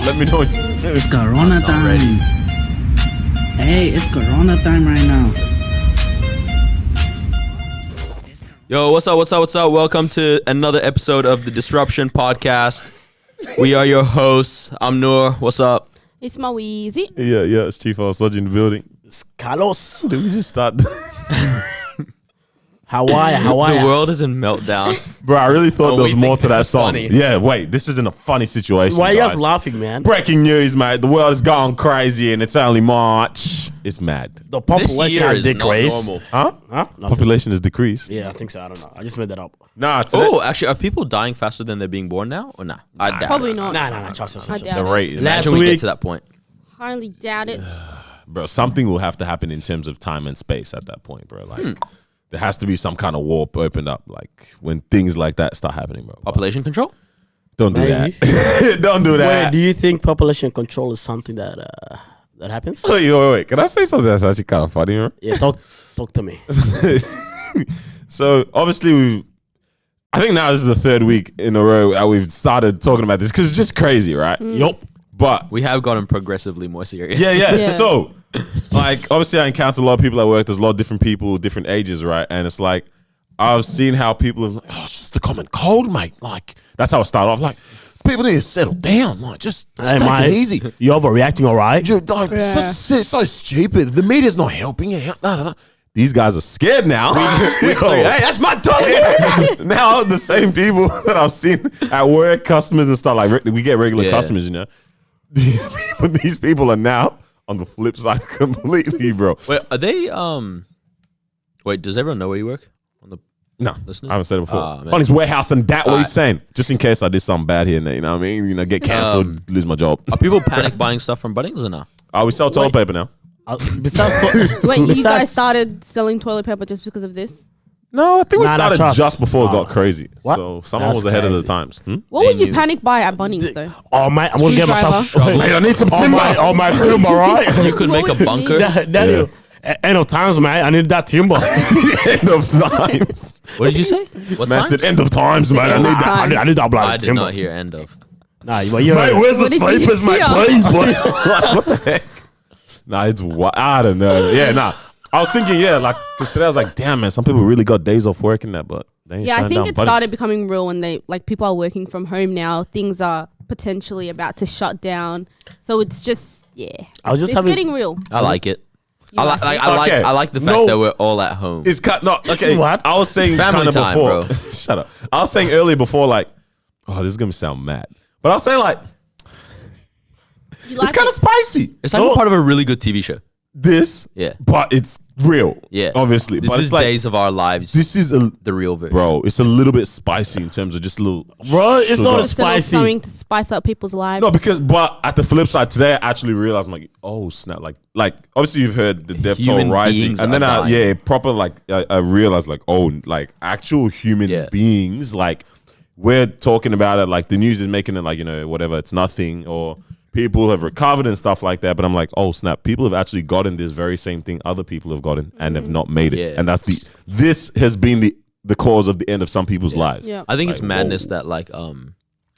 Let me know. It's Corona time. Hey, it's Corona time right now. Yo, what's up? Welcome to another episode of the Disruption Podcast. We are your hosts. I'm Noor. What's up? It's Maweezy. Yeah, it's Chief Osage in the building. It's Carlos. Did we just start? Hawaii. The world is in meltdown. Bro, I really thought there was more to that song. Funny. Yeah, wait, this isn't a funny situation. Why are you guys. guys laughing, man? Breaking news, mate. The world has gone crazy and it's only March. It's mad. The population year has is not decreased. normal. Huh? Nothing. Population has decreased. Yeah, I think so. I don't know. I just made that up. Nah, it's Oh, actually, are people dying faster than they're being born now? Or nah? I doubt Probably it. not. Nah. Trust. I the doubt it. rate is Last Imagine we week- get to that point. Highly doubt it. bro, something will have to happen in terms of time and space at that point, bro. Like there has to be some kind of warp opened up, like when things like that start happening, bro. Population control? Don't do Maybe. that. Don't do Wait, that. do you think population control is something that happens? Wait. Can I say something that's actually kind of funny, bro? Yeah, talk to me. So obviously I think now this is the third week in a row that we've started talking about this because it's just crazy, right? Yup. But We have gotten progressively more serious. yeah. Yeah. So like obviously I encounter a lot of people at work. There's a lot of different people, different ages, right? And it's like I've seen how people have oh, it's just the common cold, mate. Like that's how it started off. Like people need to settle down. Like just take it easy. You overreacting, all right? Dude, like, it's so stupid. The media's not helping you. No. These guys are scared now. Hey, that's my target. Now the same people that I've seen at work, customers and stuff, like we get regular Yeah. customers, you know. These people are now on the flip side completely, bro. Wait, are they, wait, does everyone know where you work? On the No, Listeners? I haven't said it before. Ah, man. On his warehouse and that, what Alright. he's saying. Just in case I did something bad here, you know what I mean? You know, get cancelled, lose my job. Are people panic buying stuff from Bunnings or no? We sell toilet paper now. Besides, Wait, you besides- guys started selling toilet paper just because of this? No, I think we Nah, started trust. just before it Oh. got crazy. What? So someone That's was ahead of the crazy. times. What They would you knew. panic buy at Bunnings though? oh my, I'm gonna get myself. Screwdriver. Mate, I need some Oh timber. my timber, right? You could make a would you bunker. need? Daniel, end of times, man. I need that timber. End of times. What did you say? What Man time? said end of times, man. I End need of that. times. I need that bloody I did timber. not hear end of. Nah, but you're Mate, where's the What did you sleepers, mate? hear? Please, boy. Like, what the heck? Nah, it's what I don't know. Yeah, nah. I was thinking, yeah, like, because today I was like, damn, man, some people really got days off working that, but they ain't Yeah, I shutting think down it Bunnings. started becoming real when people are working from home now. Things are potentially about to shut down. So it's just, I was just it's having. getting real. I like it. You like it? Okay. I like the fact No. that we're all at home. It's cut. No, okay. What? I was saying Family kind of time, before. bro. Shut up. I was saying earlier before, like, oh, this is gonna sound mad, but I was saying like, You like it's kind of it? spicy. It's like Oh. a part of a really good TV show. This, Yeah. but it's real. Yeah. obviously. This but is it's like Days of Our Lives, this is a the real version. bro. It's a little bit spicy in terms of just a little. Bro, it's sugar. not It's a little spicy. something to spice up people's lives. No, because but at the flip side, today I actually realized I'm like, oh snap! Like obviously you've heard the death toll Human rising, beings and then are dying. I realized like oh like actual human Yeah. beings like we're talking about it like the news is making it like you know whatever it's nothing or people have recovered and stuff like that, but I'm like oh snap! People have actually gotten this very same thing other people have gotten and have not made it, Yeah. and this has been the cause of the end of some people's lives. Yeah. I think it's Like, madness whoa. that like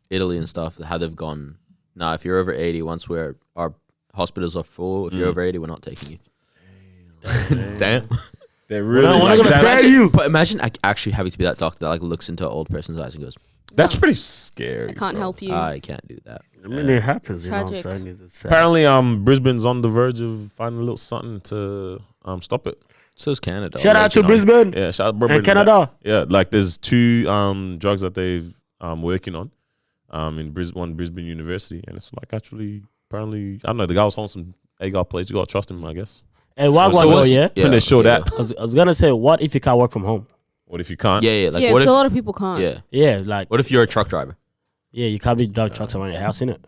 Italy and stuff how they've gone. Nah, if you're over 80, once our hospitals are full, if you're over 80, we're not taking you. Damn. They're really We're not like gonna that. say you. But imagine actually having to be that doctor that like looks into an old person's eyes and goes, That's pretty scary. I can't help you. I can't do that. I mean, it happens. You know what Tragic. I'm saying? It's sad. Apparently, Brisbane's on the verge of finding a little something to stop it. So is Canada. Shout out to You know. Brisbane Yeah, shout out Brisbane. and Canada. Yeah, like there's two drugs that they've working on in Brisbane University, and it's like actually apparently I don't know the guy was holding some agar plates. You gotta trust him, I guess. Hey, Wagwan, So though, what's- yeah? When they show that. I was gonna say, what if you can't work from home? What if you can't? Yeah, like yeah, what because if a lot of people can't. yeah. Yeah, like, What if you're a truck driver? yeah, you can't be driving trucks around your house, innit?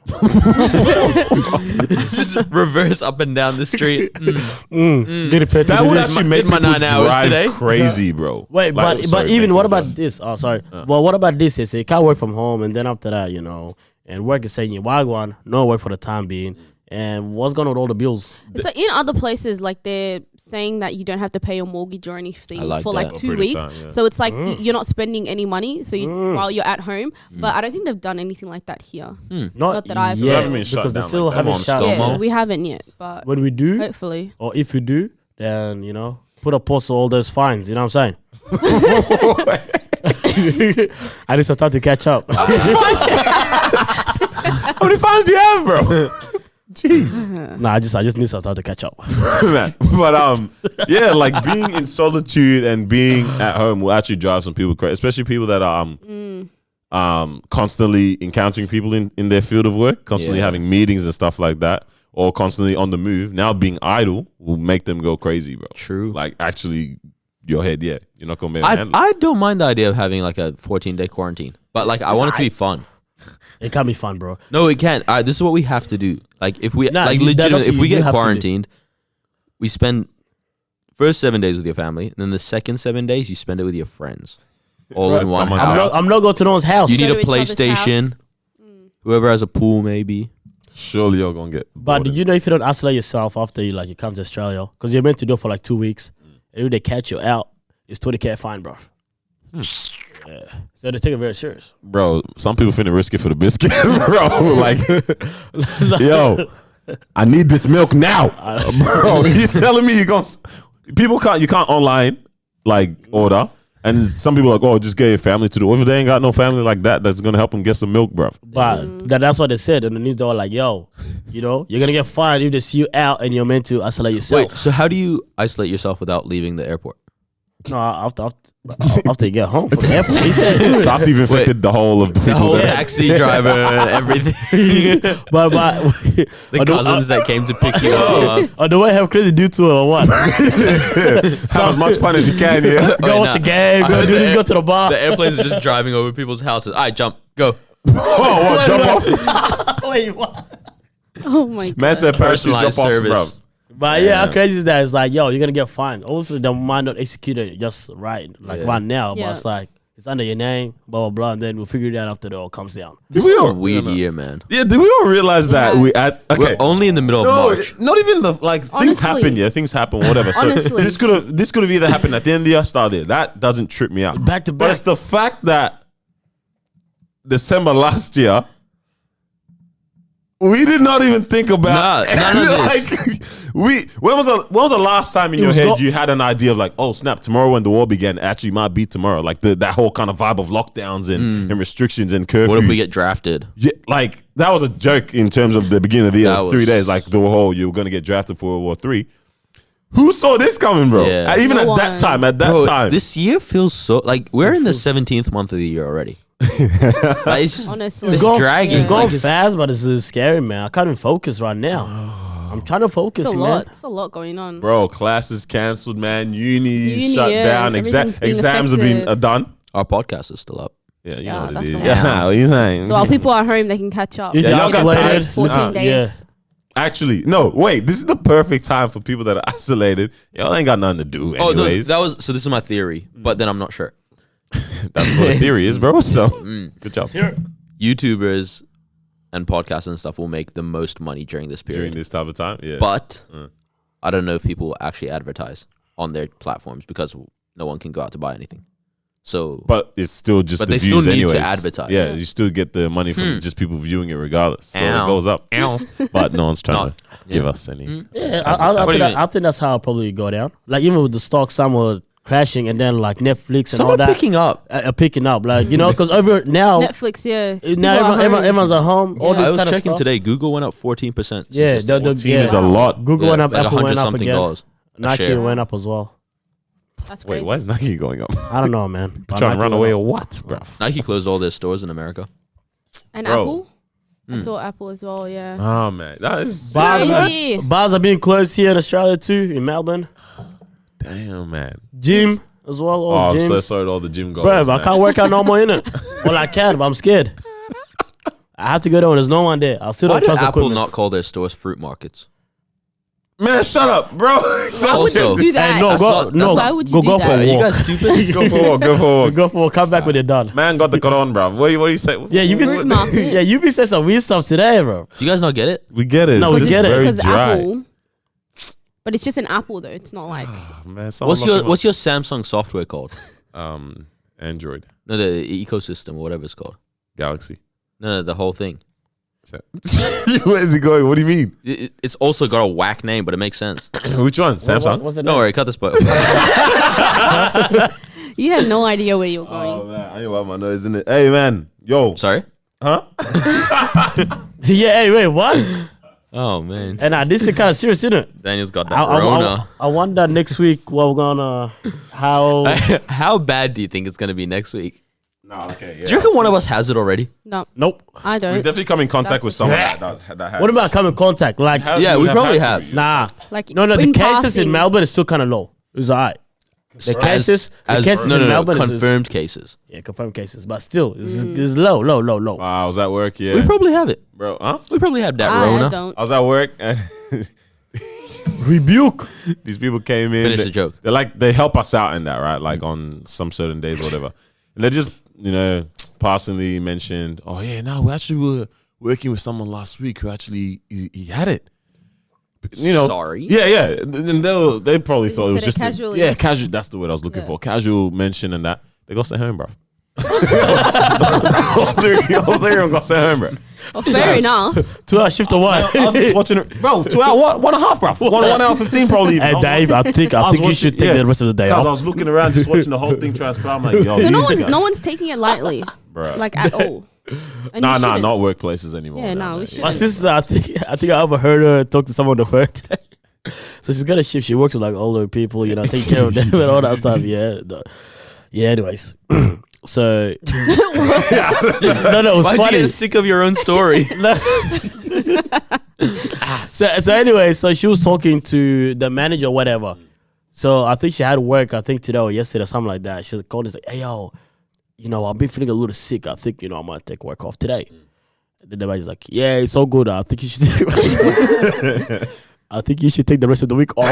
It's just reverse up and down the street. Did it pay That would attention? actually make did my people 9 hours drive today. crazy, bro. Wait, Like, but sorry, even make what people about drive. this? Oh, sorry. Well, what about this? They say you can't work from home, and then after that, you know, and work is saying you Wagwan, no work for the time being. And what's going on with all the bills? So in other places, like they're saying that you don't have to pay your mortgage or anything I like for that. like For 2 pretty weeks. time, yeah. So it's like you're not spending any money. So while you're at home, but I don't think they've done anything like that here. Not that I've yet, heard. haven't been shut because they down still like that. haven't Come on, shut Stormo. Yeah, we haven't yet, but When we do, hopefully. or if we do, then put a pause to all those fines. You know what I'm saying? I need some time to catch up. How many fines do you have, bro? Jeez. Nah, I just need some time to catch up. Man. But yeah, like being in solitude and being at home will actually drive some people crazy, especially people that are constantly encountering people in their field of work, constantly Yeah. having meetings and stuff like that, or constantly on the move. Now being idle will make them go crazy, bro. True. Like actually, your head, yeah, you're not gonna be able to handle it. I don't mind the idea of having like a 14-day quarantine, but like I want it to be fun. It can be fun, bro. No, it can't. This is what we have to do. Like if we Nah, like that legitimately, also if we you get have to do. quarantined, we spend first 7 days with your family, and then the second 7 days you spend it with your friends, all in one someone house. I'm not going to no one's house. You need Go a to each other's PlayStation. house. Whoever has a pool, maybe. Surely you're gonna get. But bored. did you know if you don't isolate yourself after you come to Australia, because you're meant to do it for like 2 weeks, and if they catch you out, it's 20K fine, bro. Yeah. So they take it very serious. Bro, some people finna risk it for the biscuit, bro. Like, yo, I need this milk now, bro. You telling me you can't online like order, and some people are like, oh, just get your family to do it. If they ain't got no family like that, that's gonna help them get some milk, bro. But that's what they said in the news. They were like, yo, you're gonna get fined if they see you out and you're meant to isolate yourself. Wait, so how do you isolate yourself without leaving the airport? No, after you get home from the airport. He said, So I've even infected the whole of the The people whole there. taxi driver, everything. but The cousins that came to pick you up. on the way, have crazy do to it or what? Have as much fun as you can, yeah. Go watch a game, I go heard do this, the- go to the bar. The airplane's just driving over people's houses. All right, jump, go. Oh, what, jump off? Wait, what? Oh my god. Man said parachute drop Personalized off, bro. service. But yeah, how crazy is that? It's like, yo, you're gonna get fined. Also, they might not execute it just right now, Yeah. but it's like it's under your name, blah blah blah, and then we'll figure it out after it all comes down. This is a weird year, man. Yeah, did we all realize that we Yes. at okay? We're only in the middle of No, March. not even the like things Honestly. happen. Yeah, things happen. Whatever. So Honestly. this could have either happened at the end of the year, start there. That doesn't trip me out. Back to But back. it's the fact that December last year, we did not even think about Nah, none of this. like when was the last time in your was head not- you had an idea of like, oh snap, tomorrow when the war began actually might be tomorrow, like that whole kind of vibe of lockdowns and restrictions and curfews. What if we get drafted? Yeah, like that was a joke in terms of the beginning of the year. That 3 was- days, like the whole you're gonna get drafted for World War III. Who saw this coming, bro? Yeah. Even No at that one. time, Bro, this year feels so like we're in the 17th month of the year already. Like, it's just Honestly. it's Go- dragging. It's going Like, fast, but it's scary, man. I can't even focus right now. I'm trying to focus, It's a man. lot. It's a lot going on. bro, classes cancelled, man. Uni's Uni, shut yeah, down. everything's being Exams have been affected. done. Our podcast is still up. Yeah, you Yeah, know what that's it is. the Yeah, what you saying? So while people are home, they can catch up. If Yeah, you're y'all got isolated, time. 14 days. yeah. Actually, no, wait. This is the perfect time for people that are isolated. Y'all ain't got nothing to do, Oh, no, anyways. that was so. This is my theory, but then I'm not sure. That's what the theory is, bro. So, good job. YouTubers and podcasts and stuff will make the most money during this period. During this type of time, yeah. But I don't know if people will actually advertise on their platforms because no one can go out to buy anything. So, But it's still just But the they still views need to anyways. advertise. Yeah, you still get the money from just people viewing it regardless. So Ow. it goes up. But no one's trying to give Yeah. us any. Yeah, What do you mean? I think that's how it'll probably go down. Like even with the stock, some were crashing, and then like Netflix and some all are that picking up. picking up. Like because over now, Netflix, yeah. People now are home. everyone's at home. All Yeah. this I was kind of checking stuff. today. Google went up 14%. Yeah, the 14 yeah. is a lot. Google went up, like Apple went up something again. dollars. a Nike share. went up as well. That's Wait, crazy. why is Nike going up? I don't know, man. But Trying to Nike run went away up. or what, bro? Nike closed all their stores in America. And Bro. Apple? I saw Apple as well, yeah. Oh man, that is Crazy. Bars are being closed here in Australia too, in Melbourne. damn, man. Gym as well. Oh, All I'm gyms. so sorry to all the gym goers. Bro, I man. can't work out no more in it. Well, I can, but I'm scared. I have to go there when there's no one there. I'll still Why don't did trust Apple equipment. not call their stores fruit markets? Man, shut up, bro. Why would Also- you do that? Hey, no, That's go, not- no, that's Why would you do go that? for Are a you walk. guys stupid? Go for a walk, go for a walk. Go for a walk. Come back when you're done. Man got the Quran, bro. What do you say? Yeah, you be Fruit market. yeah, you be saying some weird stuff today, bro. Do you guys not get it? We get it. No, It's we just get it. very Because dry. Apple. But it's just an Apple though. It's not like Man, someone What's your Samsung software called? Android No, the ecosystem or whatever it's called. Galaxy? No, the whole thing. Where is he going? What do you mean? It's also got a whack name, but it makes sense. Which one? Samsung? What's the Don't name? worry, cut this part. you had no idea where you're going. Oh man, I ain't wipe my nose, isn't it? Hey man, yo, Sorry. huh? Yeah, hey, wait, what? Oh man, And this is kind of serious, isn't it? Daniel's got that Rona. I wonder next week what we're gonna how. How bad do you think it's gonna be next week? No, okay. Yeah. Do you reckon one of us has it already? No, Nope. I We don't. definitely come in contact That's with someone that has. What about come in contact? Like, How- Yeah, you we would probably had have. to. nah. Like No, the in cases passing. in Melbourne is still kind of low. It was alright. The cases no, in Melbourne is confirmed cases. yeah, confirmed cases, but still, it's low. Wow, I was at work, yeah. We probably have it. Bro, huh? We probably have that I Rona. don't. I was at work and Rebuke. these people came in. Finish the joke. They're like, they help us out in that, right? Like on some certain days or whatever. And they just, passingly mentioned, oh yeah, no, we actually were working with someone last week who actually, he had it. Sorry. Yeah. And they probably thought it was said it just casually. yeah, casual. That's the word I was looking for. Casual mention and that they got sent home, bro. all three of them got sent home, bro. Oh, fair enough. 2 hour shift or what? I was just watching it, bro. 2 hours, 1.5, bro. 1 hour 15, probably. Hey Dave, I think you should take the rest of the day Because I off. was looking around, just watching the whole thing transpire. I'm like, yo, So these no guys- one's taking it lightly, Bruh. like at all. And Nah, you shouldn't. not workplaces anymore. Yeah, nah, no, we nah. shouldn't. My sister, I think I overheard her talk to someone at work today. So she's got a shift. She works with like older people, taking care of them and all that stuff. Yeah. Yeah. Anyways, so no, it was Why'd you funny. get sick of your own story? So anyway, so she was talking to the manager, or whatever. So I think she had work. I think today or yesterday, or something like that. She called and said, "Hey yo, I've been feeling a little sick. I think I might take work off today." And then the manager's like, "Yeah, it's all good. I think you should." I think you should take the rest of the week off.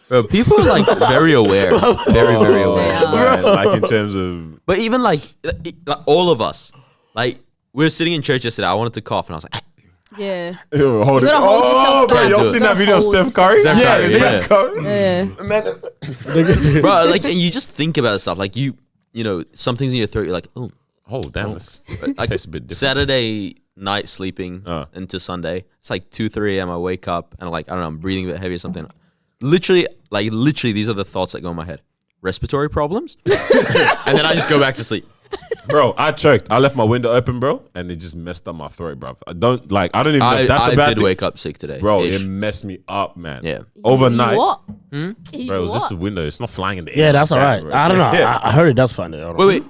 Bro, people are like very aware. Very aware. Yeah. Man, like in terms of But even like all of us, like we were sitting in church yesterday. I wanted to cough and I was like, Yeah. Ew, hold You it. gotta hold yourself bro, back. y'all You seen gotta that video of hold Steph Curry? Steph Curry, yeah. yeah. Steph Curry. Yeah. Man, bro, like, and you just think about stuff like some things in your throat. You're like, oh, oh damn, this like tastes a bit different. Saturday night sleeping into Sunday. It's like 2-3 a.m. I wake up and like I don't know, I'm breathing a bit heavy or something. Literally, these are the thoughts that go in my head: respiratory problems, and then I just go back to sleep. Bro, I choked. I left my window open, bro, and it just messed up my throat, bro. I don't even know. I, That's a I bad did thing. wake up sick today, Bro, ish. it messed me up, man. Yeah. Overnight. You what? Bro, it was just a window. It's not flying in the air. Yeah, that's all like right. that, bro. I don't know. Yeah. I heard it. That's fine. Wait.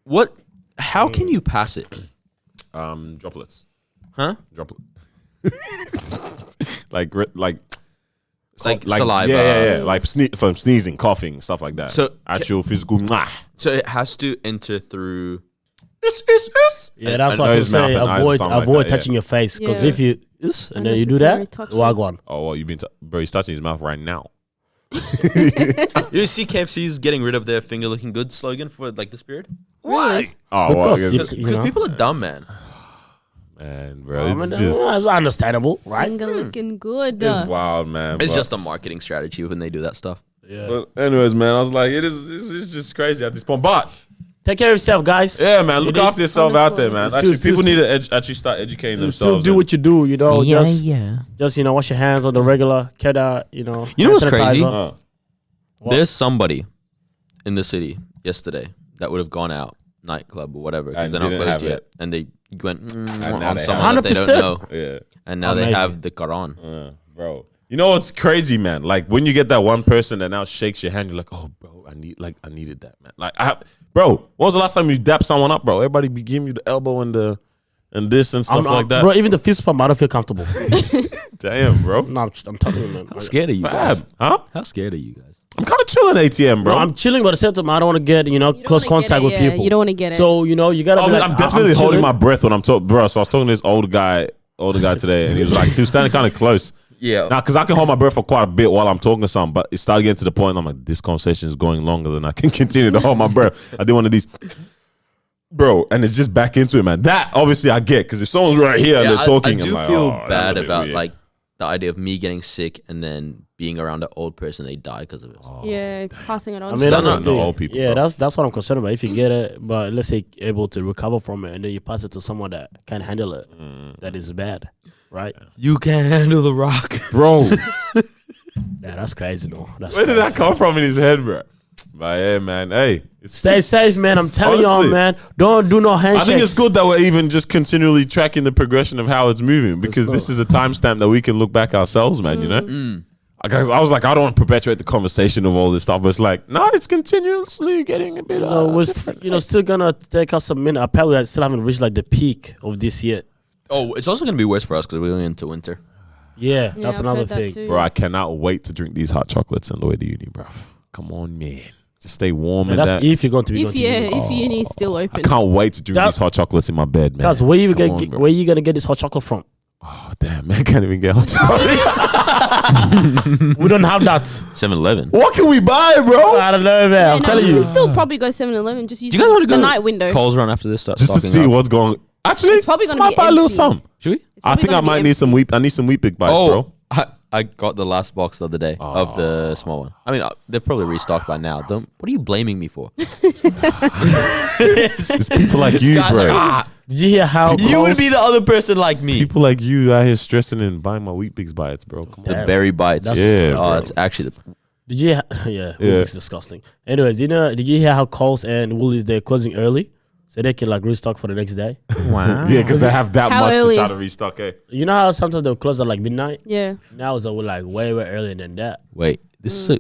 What? How can you pass it? Droplets. Huh? Droplet. like saliva. Yeah. Like from sneezing, coughing, stuff like that. So- actual physical. Nah. So it has to enter through. It's. Yeah, that's And why I nose, say mouth, and eyes, something like avoid that, yeah. touching your face because Yeah. if you and then you do Unnecessary that, touching. wagwan. Oh, well, bro, he's touching his mouth right now. You see KFC's getting rid of their finger looking good slogan for like this period? Really? Oh, well, Because I guess- you Because know. people are dumb, man. man, bro, I it's mean, just that's understandable, right? Finger looking good. it's wild, man. It's but- just a marketing strategy when they do that stuff. But anyways, man, I was like, it's just crazy at this point. But Take care of yourself, guys. yeah, man, look after yourself out there, man. Wonderful. Actually, Still- people need to actually start educating Still themselves. do and- what you do, just yeah. wash your hands on the regular, get out, You know hand what's crazy? sanitizer. What? There's somebody in the city yesterday that would have gone out nightclub or whatever because And they're not didn't closed have yet, it. and they went now on they someone that they don't 100%. know, Yeah. and now they Amazing. have the Quran. Bro. You know what's crazy, man? Like when you get that one person that now shakes your hand, you're like, oh, bro, I needed that, man. Like, bro, when was the last time you dapped someone up, bro? Everybody be giving you the elbow and this and stuff like that. Bro, even the fist pump, I don't feel comfortable. Damn, bro. No, I'm telling you, man. How scared are you Fab. guys? Huh? How scared are you guys? I'm kind of chilling ATM, bro. No, I'm chilling, but at the same time, I don't want to get You don't close wanna get contact it, with yeah, people. you don't wanna get it. So you gotta. Be like, I'm definitely holding chilling. my breath when I'm talking, bro. So I was talking to this older guy today, and he was standing kind of close. Yeah. Now, because I can hold my breath for quite a bit while I'm talking to someone, but it started getting to the point. I'm like, this conversation is going longer than I can continue to hold my breath. I did one of these, bro, and it's just back into it, man. That obviously I get because if someone's right here and they're talking, I do I'm like, feel oh, that's a bad bit about weird. like the idea of me getting sick and then being around an old person, they die because of it. Yeah, passing it on. I mean, that's not the thing. old people, Yeah, bro. that's what I'm concerned about. If you get it, but let's say able to recover from it, and then you pass it to someone that can handle it, that is bad, right? You can't handle the rock. bro, Yeah, that's crazy though. That's where did crazy. that come from in his head, bro? But yeah, man, hey, Stay safe, man. I'm telling y'all, Honestly. man. Don't do no handshakes. I think it's good that we're even just continually tracking the progression of how it's moving because this is a timestamp that we can look back ourselves, man. You know, Because I was like, I don't want to perpetuate the conversation of all this stuff, but it's like, no, it's continuously getting a bit. Still gonna take us a minute. Apparently, I still haven't reached like the peak of this yet. Oh, it's also going to be worse for us because we're going into winter. Yeah, Yeah, that's I've another heard that thing. too. Bro, I cannot wait to drink these hot chocolates on the way to uni, bro. Come on, man. Just stay warm And and that's that. if you're going to be going to uni. If uni's still I open. can't wait to drink That- these hot chocolates in my bed, man. Guys, where you Come gonna on, get, bro. where you gonna get this hot chocolate from? Oh, damn, man. I can't even get hot chocolate. We don't have that. 7-Eleven. What can we buy, bro? I don't know, man. Yeah, I'm no, telling you you. can still probably go 7-Eleven. Just use Do you guys want to the go night window. Coles run after this? Start Just to stocking see up? what's going. Actually, It's probably gonna might be buy a little empty. something. Should we? I probably think I gonna be might need some empty. I need some wheat big bites, Oh, bro. I got the last box the other day of the small one. I mean, they've probably restocked by now. What are you blaming me for? It's people like you, Guys bro. are, Did you hear how you would close- be the other person like me. People like you out here stressing and buying my wheat big bites, bro. Come on. The berry bites. That's Yeah, Oh, bro. it's actually the. Did you? Yeah, it's disgusting. Anyways, did you hear how Coles and Woolies they're closing early, so they can like restock for the next day? Wow. Yeah, because they have that How much early? to try to restock. You know how sometimes they'll close at like midnight. Yeah. Now it's like way earlier than that. Wait, this is a,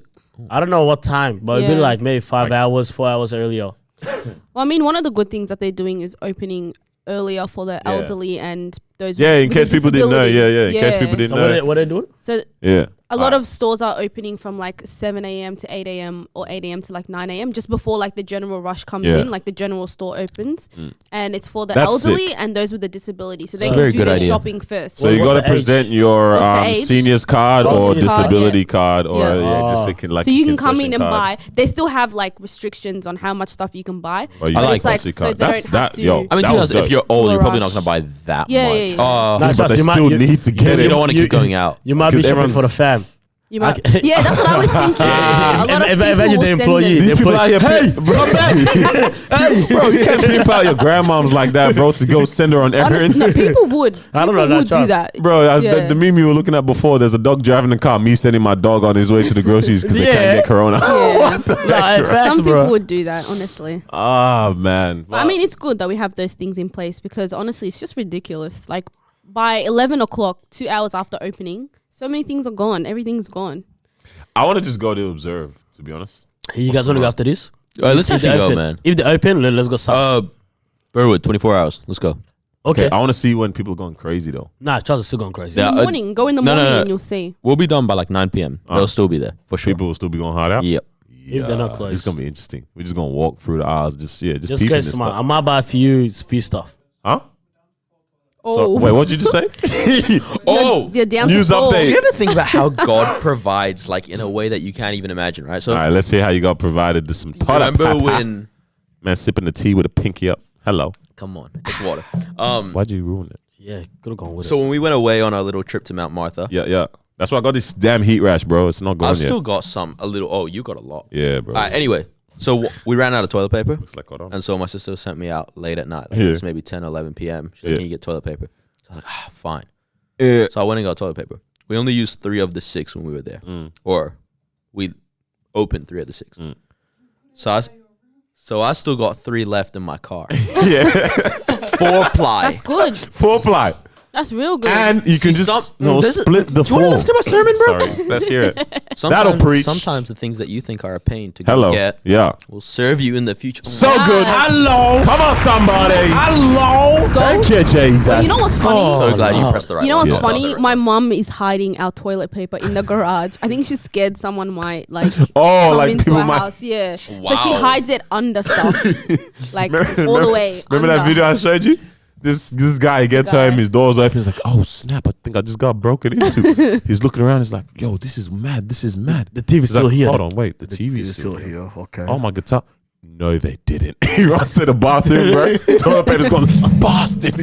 I don't know what time, but it'd be Yeah. like maybe 5 hours, 4 hours earlier. Well, I mean, one of the good things that they're doing is opening earlier for the elderly and those. Yeah, in with a case people didn't know. disability. Yeah. In case people didn't So know. what they doing? So Yeah. a lot of stores are opening from like 7 a.m. to 8 a.m. or 8 a.m. to like 9 a.m. just before like the general rush comes Yeah. in, like the general store opens, and it's for the That's elderly sick. and those with a disability, so they That's a can very do good their idea. shopping first. So you What's got to the age? present your What's the age? seniors card Oh, or seniors card, disability card or Yeah. just it can like so you can come in concession and card. buy. They still have like restrictions on how much stuff you can buy. Or you I can like concession that. So card. they That's don't have that. to- Yo, I mean, that to be was honest, if dope. you're old, you're probably not Rush. going to buy that Yeah, much. yeah, yeah. Oh, Nah, but trust, they you might- still you- need to get because you it. don't want to keep going out. You might be 'Cause shopping for the everyone's- fam. You might, yeah, that's what I was thinking. A lot of people Imagine will the send employee. them. These people out here, hey, bro, hey, bro, you can't pimp out your grandmoms like that, bro, to go send her on errands. Honestly, no, people would. I don't know, People that would do child. that. Bro, Yeah. the meme you were looking at before, there's a dog driving the car, me sending my dog on his way to the groceries because they Yeah. can't get corona. Yeah. Nah, facts, Some bro. people would do that, honestly. Ah, man. But I mean, it's good that we have those things in place because honestly, it's just ridiculous. Like by 11 o'clock, 2 hours after opening, so many things are gone. Everything's gone. I want to just go to observe, to be honest. You guys want to go after this? Let's If they actually go, open- man. If they open, let's go. Sus. Burwood, 24 hours. Let's go. Okay. I want to see when people are going crazy, though. Nah, Charles is still going crazy. Yeah, In the morning, go in the no, no, morning no. and you'll see. We'll be done by like 9 p.m. They'll still be there for sure. People will still be going hard out. Yep. If they're not closed. It's going to be interesting. We're just going to walk through the aisles, just Just peeping get this smart. stuff. I might buy a few stuff. Huh? Oh, So, wait, what did you just say? Oh, they're down news to 4. update. do you ever think about how God provides like in a way that you can't even imagine, right? So All right, let's see how you got provided to some toilet remember paper. when? Man, sipping the tea with a pinky up. Hello. Come on, it's water. Why'd you ruin it? Yeah, could have gone with So when we went away on our little trip to Mount Martha, Yeah. That's why I got this damn heat rash, bro. It's not going I've yet. still got a little. Oh, you got a lot. Yeah, bro. All right. Anyway, so we ran out of toilet paper. Looks like hold on. And so my sister sent me out late at night. Like Yeah. It was maybe 10 or 11 p.m. She's like, Yeah. can you get toilet paper? So I was like, fine. Yeah. So I went and got toilet paper. We only used 3 of the 6 when we were there. Or we opened 3 of the 6. So I still got 3 left in my car. Yeah. 4 ply. That's good. 4 ply. That's real good. And you can just split the Do you want to four. listen to my sermon, bro? Sorry, let's hear it. Sometimes, That'll preach. Sometimes the things that you think are a pain to go Hello. get Yeah. will serve you in the future. So Wow. good. Hello. Come on, somebody. Hello. Thank you, Jesus. Well, you know what's funny? So glad you pressed the right You know one. what's Yeah. funny? My mum is hiding our toilet paper in the garage. I think she's scared someone might like Oh, come like into people our might. house. Yeah. So Wow. she hides it under stuff, like all the way. Remember that under. video I showed you? This guy he gets home, his door's open. He's like, "Oh snap! I think I just got broken into." He's looking around. He's like, "Yo, this is mad. This is mad." The TV's He's still like, here. Hold on, wait. The TV's still here. Okay. Oh, my guitar. No, they didn't. He runs to the bathroom, bro. Toilet paper's gone. Bastards,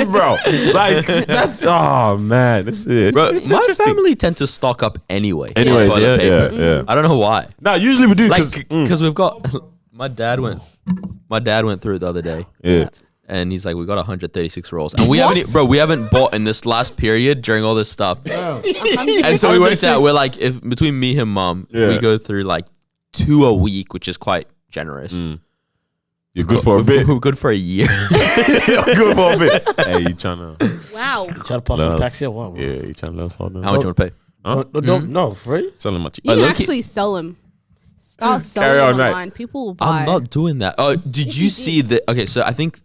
bro. Like that's man. This is Bro, it's my interesting. family tend to stock up anyway. Anyways, toilet yeah, paper. yeah. I don't know why. Now usually we do Like, because because we've got. My dad went through it the other day. yeah. And he's like, we got 136 rolls, and we haven't bought in this last period during all this stuff. And so we worked out, we're like, if between me and mom, Yeah. we go through like 2 a week, which is quite generous. You're good for a bit. We're good for a year. You're good for a bit. Hey, you trying to? Wow. Try to pass some No. packs here. Wow. Yeah, you trying to let us hold on? How much you want to pay? No, free. Selling my cheap. You can look, actually sell them. Start Carry selling on, mate. online. People will buy. I'm not doing that. Oh, did you see that? Okay, so I think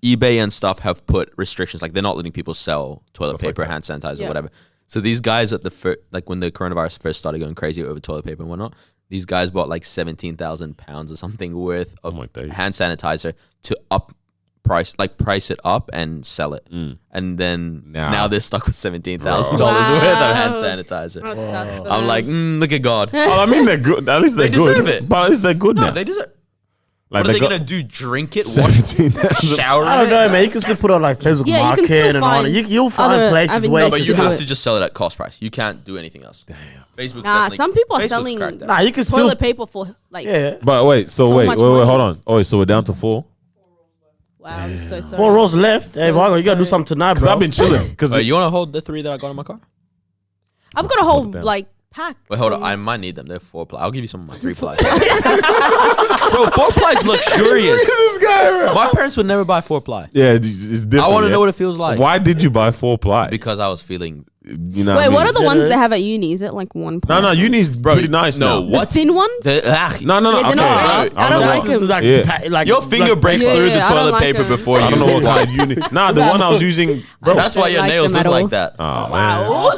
eBay and stuff have put restrictions, like they're not letting people sell toilet paper, hand sanitizer, Yeah. whatever. So these guys at the like when the coronavirus first started going crazy over toilet paper and whatnot, these guys bought like 17,000 pounds or something worth of my days. hand sanitizer to price it up and sell it. And then now they're stuck with $17,000 worth of hand sanitizer. That sucks for I'm them. like, look at God. Oh, I mean they're good. At least they're They good. deserve it. But at least they're good No, now. they deserve. Like What are they got gonna do? Drink it? Wash 17,000. shower? I don't in know, it? man. You can still put on like Facebook Yeah, you can Market still and all that. find You'll find other places avenues where No, you but can you do have it. to just sell it at cost price. You can't do anything else. Facebook's Nah, definitely- some people are Facebook's selling cracked that. Nah, you can still. toilet paper for like. Yeah. But wait, So wait, much hold money. on. Oh, so we're down to 4. Wow, I'm so sorry. 4 rows left. So Hey, Vago, you gotta do sorry. something tonight, Because bro. I've been chilling. Because You want to hold the 3 that I got in my car? I've got a whole down. like pack. Wait, hold on. I might need them. They're 4-ply. I'll give you some of my 3-ply. Bro, 4-ply's luxurious. this guy, bro. My parents would never buy 4-ply. Yeah, it's different. I want to yeah? know what it feels like. Why did you buy 4-ply? Because I was feeling. You know Wait, what are I mean? the ones they Generous. have at uni? Is it like one? No, no, uni's pretty nice no, now. what? The thin ones? No, no, no. Yeah, they're okay. not great. I don't know like what- them. This is like, Yeah. like Your finger breaks Yeah, through yeah, the I don't toilet like paper them. before you. I don't know what kind of uni. Nah, the one I was using, bro. That's why I your like nails them look at like all. that. Oh, man. Wow.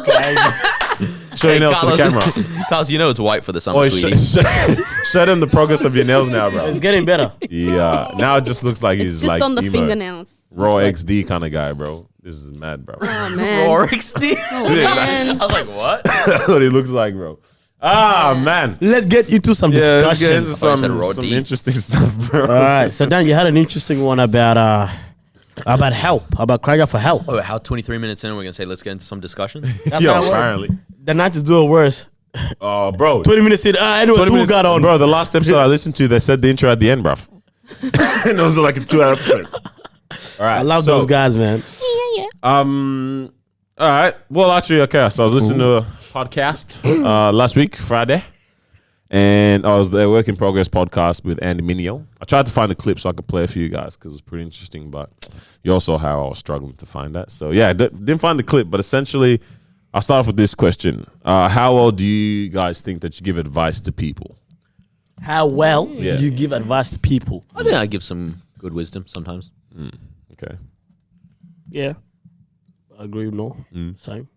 Show your nails to the camera. Carlos, you know it's white for the summer, Boy, sweetie. show them the progress of your nails now, bro. It's getting better. Yeah, now it just looks like It's he's just like on the emo, fingernails. raw XD kind of guy, bro. This is mad, bro. Oh man. XD. Oh, man. I was like, what? That's what he looks like, bro. Ah, man. Let's get into some Yeah, let's get discussion. into thought you said some raw D. interesting stuff, bro. All right, so Dan, you had an interesting one about help, about crying out for help. Oh, how 23 minutes in, we're going to say, let's get into some discussion? That's Yo, how it works. apparently. The night is doing worse. Oh, bro. 20 minutes in. Anyways, 20 who minutes- got on? Bro, the last episode I listened to, they said the intro at the end, bruv. And it was like a 2-hour episode. All right. I love so, those guys, man. All right. Well, actually, okay. So I was listening to a podcast last week, Friday, and I was the Work in Progress podcast with Andy Mineo. I tried to find a clip so I could play it for you guys because it was pretty interesting, but you also how I was struggling to find that. So yeah, didn't find the clip, but essentially, I'll start off with this question: how well do you guys think that you give advice to people? How well Yeah. you give advice to people? I think I give some good wisdom sometimes. Okay. Yeah. I agree. No. Same.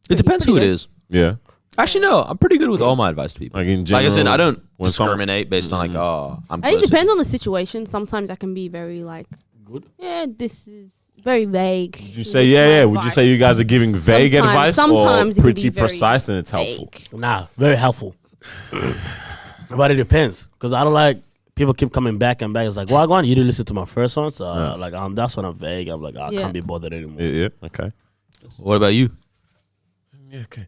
It depends who it is. Yeah. Actually, no, I'm pretty good with all my advice to people. Like in Like general. I said, I don't when someone- discriminate based on like, oh, I'm I think closer. it depends on the situation. Sometimes I can be very like, Good. yeah, this is very vague. Would you say yeah? Would you say you guys are giving vague advice Sometimes it or can pretty be very precise and it's helpful? Nah, very helpful. But it depends, because I don't like people keep coming back and back. It's like, well, go on, you didn't listen to my first one, so like that's when I'm vague. I'm like, I Yeah. can't be bothered anymore. Yeah. Okay. What about you? Yeah, okay.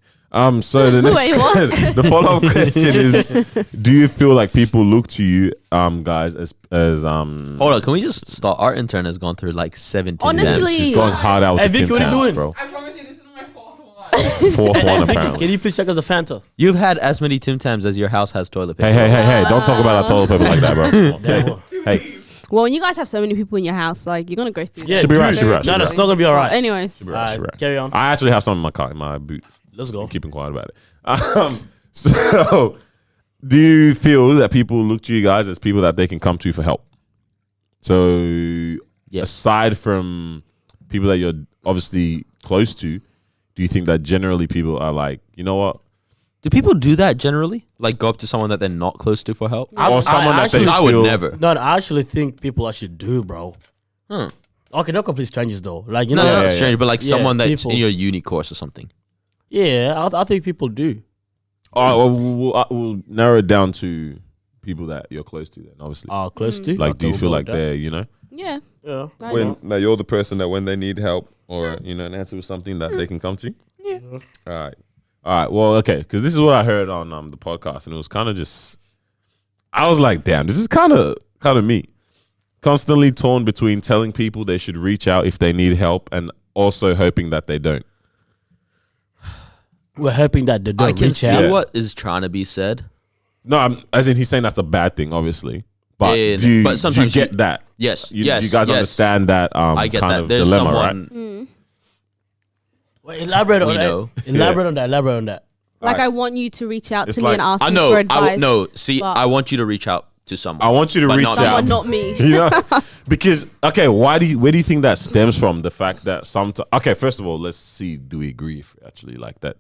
So the next Wait, what? the follow-up question is: do you feel like people look to you, guys, as Hold on, can we just start? Our intern has gone through like 17 Honestly, she's going hard out with Hey, the Vicky, Tim what are you Tams, doing? bro. I promise you, this is my fourth one. Fourth one Vicky, apparently. can you please check us a Fanta? You've had as many Tim Tams as your house has toilet paper. Hey! Don't talk about our toilet paper like that, bro. Come on. Yeah, well, Hey, Well, when you guys have so many people in your house, like you're gonna go through. Yeah, Should be right, dude. should be right, No, should be it's right. not gonna be all right. Anyways, Right. Carry on. I actually have some in my car, in my boot. Let's go. I'm keeping quiet about it. So, do you feel that people look to you guys as people that they can come to for help? So, aside from people that you're obviously close to, do you think that generally people are like, you know what? Do people do that generally? Like go up to someone that they're not close to for help? Or someone that they Because I would feel- never. No, I actually think people actually do, bro. Okay, not complete strangers though. Like you No, know, not strange, but like Yeah, someone that's people. in your uni course or something. yeah, I think people do. All right, we'll narrow it down to people that you're close to. Then, obviously, Close to. like, do you Okay, feel we'll like go with they're, you know, yeah. that. Yeah. I when know. that you're the person that when they need help or you know an answer with something that they can come to? Yeah. All right. Well, okay, because this is what I heard on the podcast, and it was kind of just, I was like, damn, this is kind of me. Constantly torn between telling people they should reach out if they need help and also hoping that they don't. We're hoping that they don't I can reach see out. what is trying to be said. No, as in he's saying that's a bad thing, obviously. But Yeah, do you, but sometimes do you get you- that? Yes, You, yes, you guys yes. understand that I get kind that. of There's dilemma, someone. right? Wait, elaborate on We that. know. Elaborate on that. Elaborate on that. Like I want you to reach out It's to me like- and ask I me know. for advice. No, see, but- I want you to reach out to someone. I want you to But reach not out. Someone, not me. You know, because okay, where do you think that stems from? The fact that sometimes, okay, first of all, let's see, do we agree if actually like that?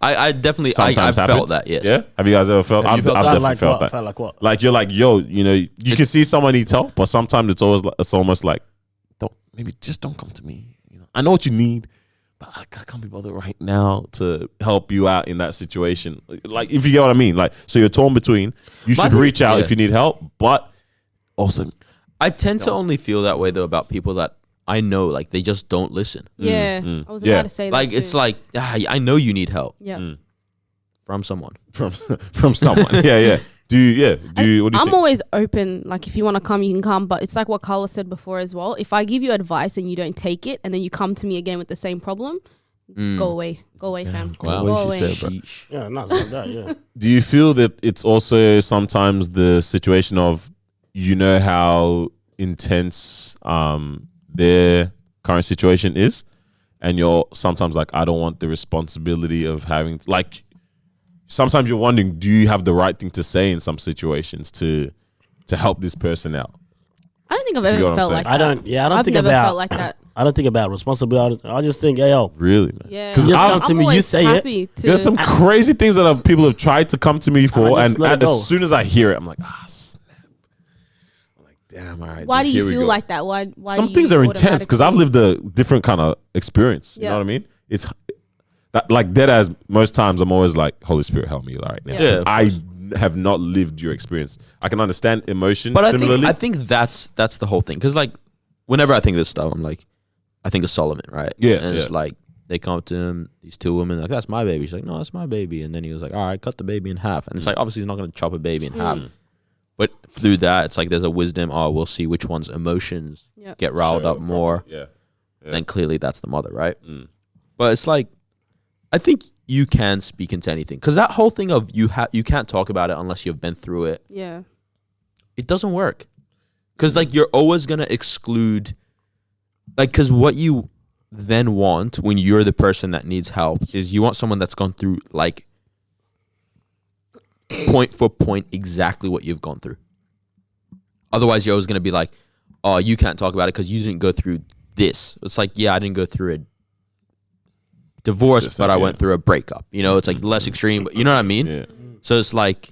I definitely, I Sometimes felt happens? that. Yes. Yeah. Have you guys ever felt? Have you I've felt that? definitely Like felt what? that. Felt like what? Like you're like, yo, you know, you can see someone needs help, but sometimes it's almost like, just don't come to me. You know, I know what you need, but I can't be bothered right now to help you out in that situation. Like, if you get what I mean, like, so you're torn between you But I should think- reach out yeah. if you need help, but also, I tend to only feel that way though about people that I know, like they just don't listen. Yeah, I was about Yeah. to say Like that it's too. like I know you need help yeah. from someone. from someone, yeah. Do you? What do you I'm think? always open. Like if you want to come, you can come. But it's like what Carla said before as well. If I give you advice and you don't take it, and then you come to me again with the same problem, go away, fam. Wow. Go What away. she said, bro. Yeah, no, it's like that. Yeah. Do you feel that it's also sometimes the situation of, you know, how intense their current situation is, and you're sometimes like, I don't want the responsibility of having like. Sometimes you're wondering, do you have the right thing to say in some situations to help this person out? I don't think I've You get what ever I'm felt saying? like I that. don't. Yeah, I don't I've think never about. felt like that. I don't think about responsibility. I just think, hey, yo, Really, man? Yeah, Because just I'm come to me, you always say it. happy to. There's some crazy things that people have tried to come to me for, just and let it go. as soon as I hear it, I'm like, snap. I'm like, damn, all right. Why do here you we feel go. like that? Why Some do things you are intense because I've lived a different kind of experience. You Yeah. know what I mean? It's that, like, dead as most times I'm always like, Holy Spirit, help me right now. Yeah. 'Cause Yeah, of I have not lived your experience. I can understand emotions But similarly. I think that's the whole thing. Because like, whenever I think of this stuff, I'm like, I think of Solomon, right? Yeah, and it's yeah. like they come up to him, these two women, like that's my baby. She's like, no, that's my baby. And then he was like, all right, cut the baby in half. And it's like, obviously, he's not going to chop a baby in half. But through that, it's like there's a wisdom. Oh, we'll see which one's emotions Yep. get riled Show up more. Yeah. Then clearly that's the mother, right? But it's like, I think you can speak into anything because that whole thing of you can't talk about it unless you've been through it. Yeah. It doesn't work because like you're always gonna exclude, like, because what you then want when you're the person that needs help is you want someone that's gone through like point for point exactly what you've gone through. Otherwise, you're always gonna be like, oh, you can't talk about it because you didn't go through this. It's like, yeah, I didn't go through a divorce, Just but like, I yeah. went through a breakup. You know, it's like less extreme, but you know what I mean? Yeah. So it's like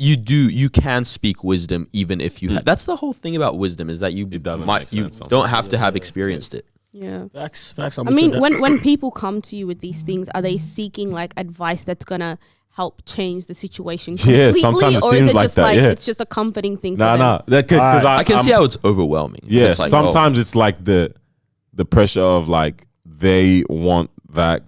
you can speak wisdom even if you that's the whole thing about wisdom is that you It doesn't might make you sense don't have to have experienced it. Yeah. facts. I mean, when people come to you with these things, are they seeking like advice that's gonna help change the situation Yeah, completely, sometimes it or seems is it like just that, like yeah. it's just a comforting thing? Nah, for them? nah. Because I can see how it's overwhelming. Yeah, It's like, sometimes it's like the pressure of like they want that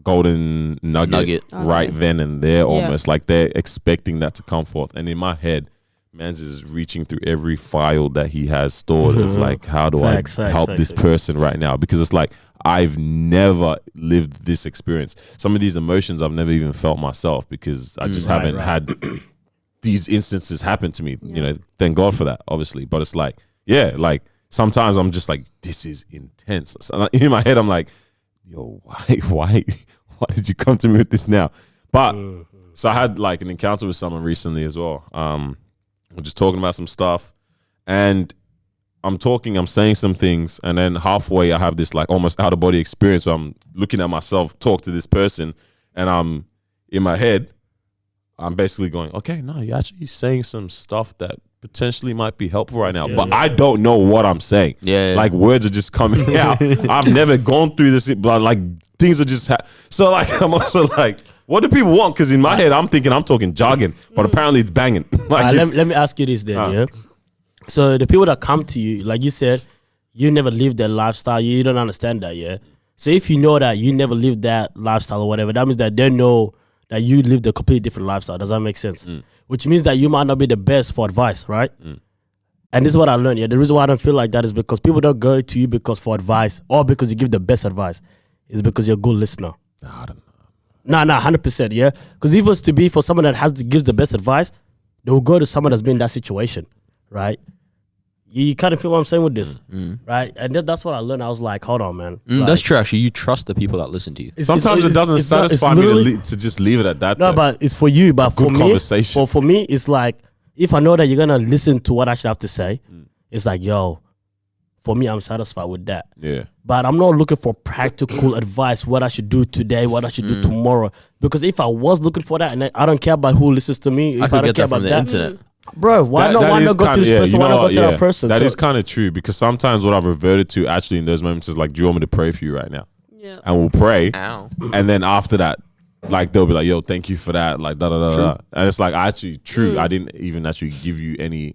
golden nugget, right then and there, almost like they're expecting that to come forth. And in my head, Mans is reaching through every file that he has stored of like, how do I help this person right now? Because it's like I've never lived this experience. Some of these emotions I've never even felt myself because I just haven't had these instances happen to me. You know, thank God for that, obviously. But it's like, yeah, like sometimes I'm just like, this is intense. So in my head, I'm like, yo, why did you come to me with this now? But so I had like an encounter with someone recently as well. We're just talking about some stuff, and I'm saying some things, and then halfway I have this like almost out of body experience where I'm looking at myself talk to this person, and I'm in my head, I'm basically going, okay, no, you're actually saying some stuff that potentially might be helpful right now, but I don't know what I'm saying. Like words are just coming out. I've never gone through this, but like things are just so like I'm also like, what do people want? Because in my head I'm thinking I'm talking jargon, but apparently it's banging. Like let me ask you this then, yeah. So the people that come to you, like you said, you never lived that lifestyle. You don't understand that, yeah. So if you know that you never lived that lifestyle or whatever, that means that they know that you lived a completely different lifestyle. Does that make sense? Which means that you might not be the best for advice, right? And this is what I learned. Yeah, the reason why I don't feel like that is because people don't go to you because for advice or because you give the best advice. It's because you're a good listener. I don't know. Nah, 100%, yeah. Because if it was to be for someone that gives the best advice, they will go to someone that's been in that situation, right? You kind of feel what I'm saying with this, right? And that's what I learned. I was like, hold on, man. Like, That's true, actually. You trust the people that listen to you. Sometimes it doesn't satisfy me to just leave it at that. No, but it's for you. But for me, conversation. For me, it's like, if I know that you're going to listen to what I should have to say, it's like, yo, for me, I'm satisfied with that. Yeah. But I'm not looking for practical advice, what I should do today, what I should do tomorrow. Because if I was looking for that, and I don't care about who listens to me, if I don't care about that, internet. bro, why not go to this person? Why not go to that person? That is kind of true, because sometimes what I've reverted to actually in those moments is like, do you want me to pray for you right now? Yeah. And we'll pray. Ow. And then after that, like they'll be like, yo, thank you for that. Like, da. And it's like, actually, true. I didn't even actually give you any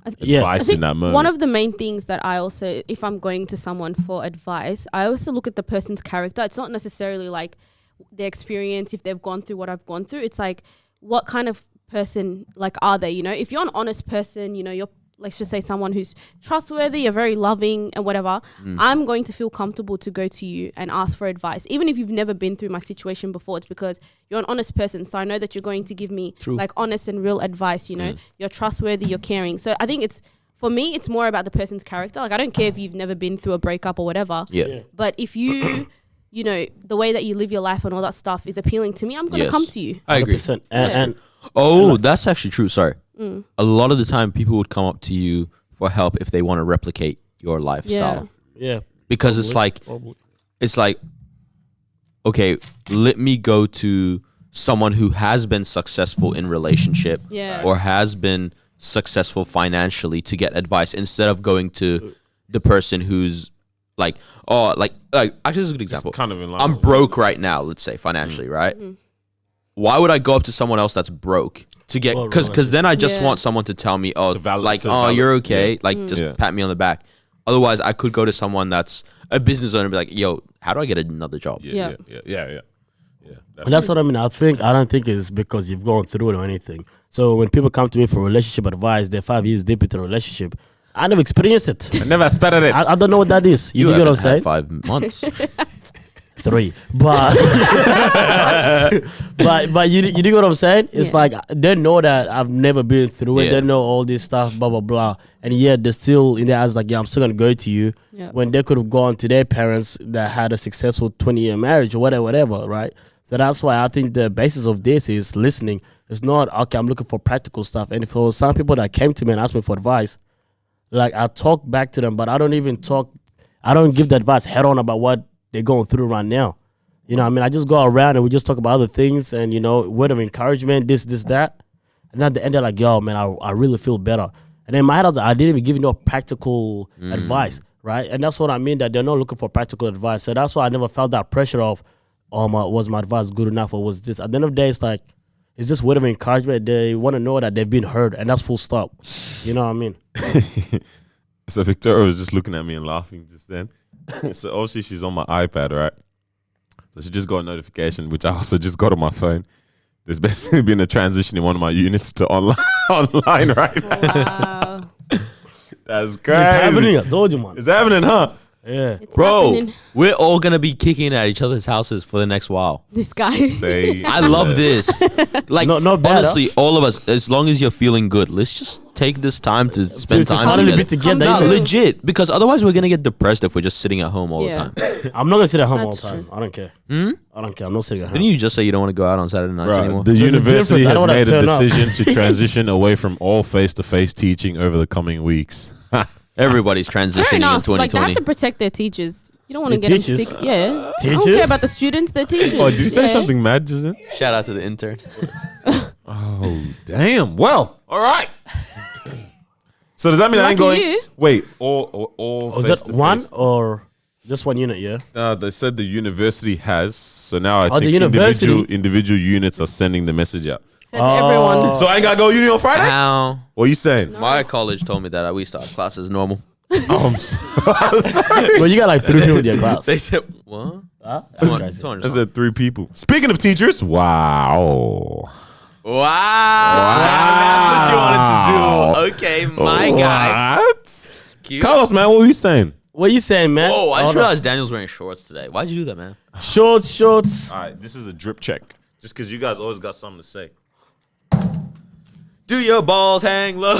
advice in that moment. One of the main things that I also, if I'm going to someone for advice, I also look at the person's character. It's not necessarily like their experience, if they've gone through what I've gone through. It's like, what kind of person like are they? You know, if you're an honest person, you know, you're, let's just say someone who's trustworthy, you're very loving and whatever, I'm going to feel comfortable to go to you and ask for advice. Even if you've never been through my situation before, it's because you're an honest person. So I know that you're going to give me like honest and real advice, you know, you're trustworthy, you're caring. So I think it's, for me, it's more about the person's character. Like, I don't care if you've never been through a breakup or whatever. But if you, you know, the way that you live your life and all that stuff is appealing to me, I'm going to come to you. I agree. 100%. And That's actually true. Sorry. A lot of the time, people would come up to you for help if they want to replicate your lifestyle. yeah. Because it's like, okay, let me go to someone who has been successful in relationship or has been successful financially to get advice instead of going to the person who's like, actually, this is a good example. Kind of in line I'm with broke right now, let's say financially, right? Why would I go up to someone else that's broke to get, because then I just want someone to tell me, you're okay, just pat me on the back. Otherwise, I could go to someone that's a business owner and be like, yo, how do I get another job? Yeah. And that's what I mean. I don't think it's because you've gone through it or anything. So when people come to me for relationship advice, they're 5 years deep into a relationship. I never experienced it. I never spattered it. I don't know what that is. You know what I'm saying? 5 months. 3, but but you know what I'm saying? It's like they know that I've never been through it. They know all this stuff, blah blah blah, and yet they're still in their eyes like, I'm still gonna go to you when they could have gone to their parents that had a successful 20-year marriage or whatever, right? So that's why I think the basis of this is listening. It's not okay, I'm looking for practical stuff. And for some people that came to me and asked me for advice, like I talk back to them, but I don't give the advice head on about what they're going through right now. You know what I mean? I just go around and we just talk about other things and, you know, word of encouragement, this, that. And then at the end, they're like, yo, man, I really feel better. And then in my head, I was like, I didn't even give you no practical advice, right? And that's what I mean, that they're not looking for practical advice. So that's why I never felt that pressure of, was my advice good enough or was this? At the end of the day, it's like, it's just word of encouragement. They want to know that they've been heard, and that's full stop. You know what I mean? So Victoria was just looking at me and laughing just then. So obviously she's on my iPad, right? So she just got a notification, which I also just got on my phone. There's basically been a transition in one of my units to online right now. Wow. That's crazy. It's happening. I told you, man. It's happening, huh? Yeah. It's Bro, happening. we're all gonna be kicking at each other's houses for the next while. This guy. Say, I love this. Like, Not bad, honestly, all of us, as long as you're feeling good, let's just take this time to spend To time finally together. be together. Nah, you know? legit, because otherwise we're gonna get depressed if we're just sitting at home all Yeah. the time. I'm not gonna sit at home That's all the time. true. I don't care. Hmm? I don't care. I'm not sitting at home. Didn't you just say you don't want to go out on Saturday nights Bruh, anymore? the There's a university difference. I has don't wanna made a turn up. decision to transition away from all face-to-face teaching over the coming weeks. Everybody's Fair transitioning in enough. Like they 2020. have to protect their teachers. You don't want to The get them teachers? sick. Yeah. I Teachers? don't care about the students. The teachers. Oh, did you say Yeah. something mad just then? Shout out to the intern. Oh, damn. Well, all right. So does that mean I ain't Lucky going? you. Wait, all Was that face-to-face? one or just one unit? Yeah. They said the university has. So now I Oh, the think university- individual units are sending the message out. So to everyone. So I ain't gotta go uni on Friday. Now, What are you saying? my college told me that we start class as normal. Oh, I'm sorry. Well, you got like 3 people in your class. They said, what? Huh? That's crazy. 200 I said 3 people. Speaking of teachers, wow. Wow. That's what you wanted to do. Okay, my guy. What? Cute. Carlos, man, what were you saying? What you saying, man? Whoa, I just Hold on. realized Daniel's wearing shorts today. Why'd you do that, man? Shorts. All right, this is a drip check. Just because you guys always got something to say. Do your balls hang low?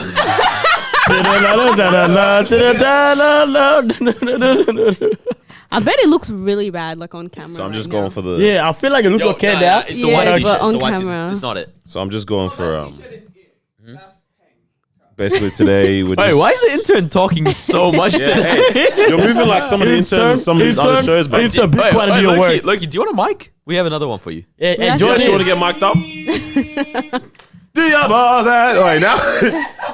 I bet it looks really bad, like on camera. So I'm just right going now. for the. Yeah, I feel like it looks okay there. It's the Yeah, white but t-shirt. It's on the white camera. t-shirt. It's not it. So I'm just going for That t-shirt is it. That's basically today. We're Wait, just, why is the intern talking so much Yeah, today? hey, you're moving like some of the interns and some of these other shows, but Intern, be quiet and do your work. Loki, do you want a mic? We have another one for you. Hey, Yeah, Jordan, you want to get mic'd up? Do your balls and wait now?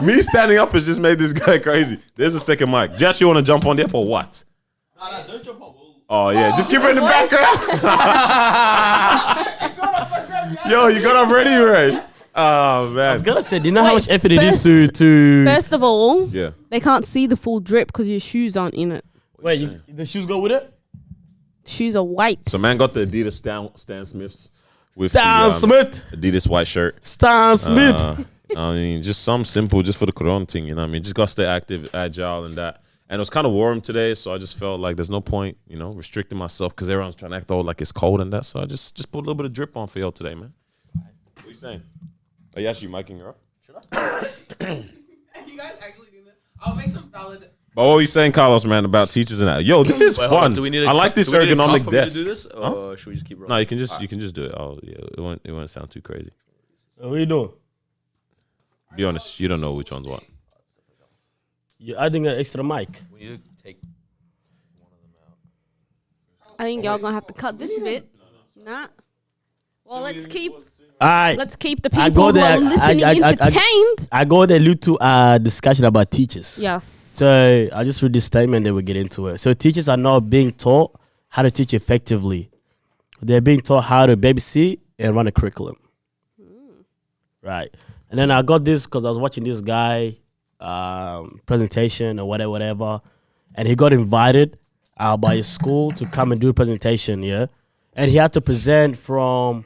Me standing up has just made this guy crazy. There's a second mic. Josh, you want to jump on the app or what? Don't jump on. Oh yeah, just keep it in the background. Yo, you got up ready, right? Oh man. I was gonna say, do you know how Wait, much effort it is first- to? First of all, Yeah. they can't see the full drip because your shoes aren't in it. Wait, the shoes go with it? Shoes are white. So man got the Adidas Stan Smiths with Stan the Smith. Adidas white shirt. Stan Smith. I mean, just some simple, just for the Corona thing, you know what I mean? Just got to stay active, agile, and that. And it was kind of warm today, so I just felt like there's no point, you know, restricting myself because everyone's trying to act all like it's cold and that. So I just put a little bit of drip on for y'all today, man. What are you saying? Are you actually miking her up? You guys actually do this? I'll make some valid. But what were you saying, Carlos, man, about teachers and that? Yo, this is Wait, hold fun. on. Do we need I like this ergonomic to desk. do this, or should we just keep rolling? No, you can just do it. Oh, yeah, it won't sound too crazy. What you doing? Be honest, you don't know which one's what. You're adding an extra mic. We need to take. I think y'all gonna have to cut this bit. Nah. Well, let's keep I the I people go who there, are listening entertained. I go there allude to discussion about teachers. Yes. So I just read this statement, then we get into it. So teachers are now being taught how to teach effectively. They're being taught how to babysit and run a curriculum. Right. And then I got this because I was watching this guy presentation or whatever, and he got invited by his school to come and do a presentation, yeah? And he had to present from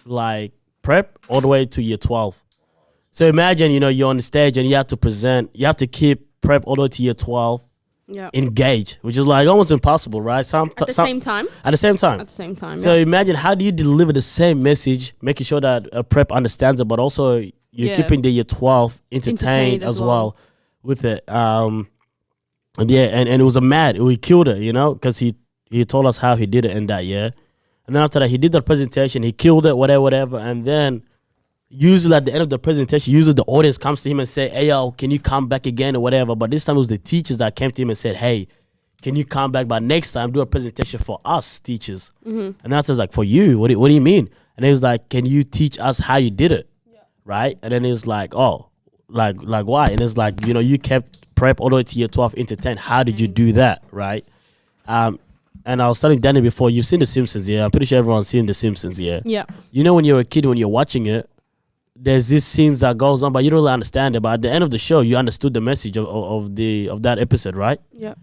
like prep all the way to year 12. So imagine, you're on the stage and you have to present, you have to keep prep all the way to year 12 Yeah. engaged, which is like almost impossible, right? At the same time. At the same time. At the same time. So yeah. imagine, how do you deliver the same message, making sure that a prep understands it, but also you're Yeah. keeping the year 12 entertained as well with it. And it was we killed it, because he told us how he did it in that year. And then after that, he did the presentation, he killed it, whatever. And then usually at the end of the presentation, usually the audience comes to him and say, hey, yo, can you come back again or whatever? But this time it was the teachers that came to him and said, hey, can you come back? But next time, do a presentation for us teachers. And that's like, for you? What do you mean? And he was like, can you teach us how you did it? Yeah. Right? And then he was like, oh, like why? And it's like, you kept prep all the way to year 12 into 10. How did you do that? Right? And I was telling Danny before, you've seen The Simpsons, yeah? I'm pretty sure everyone's seen The Simpsons, yeah? Yeah. When you're a kid, when you're watching it, there's these scenes that goes on, but you don't really understand it. But at the end of the show, you understood the message of that episode, right? Yeah.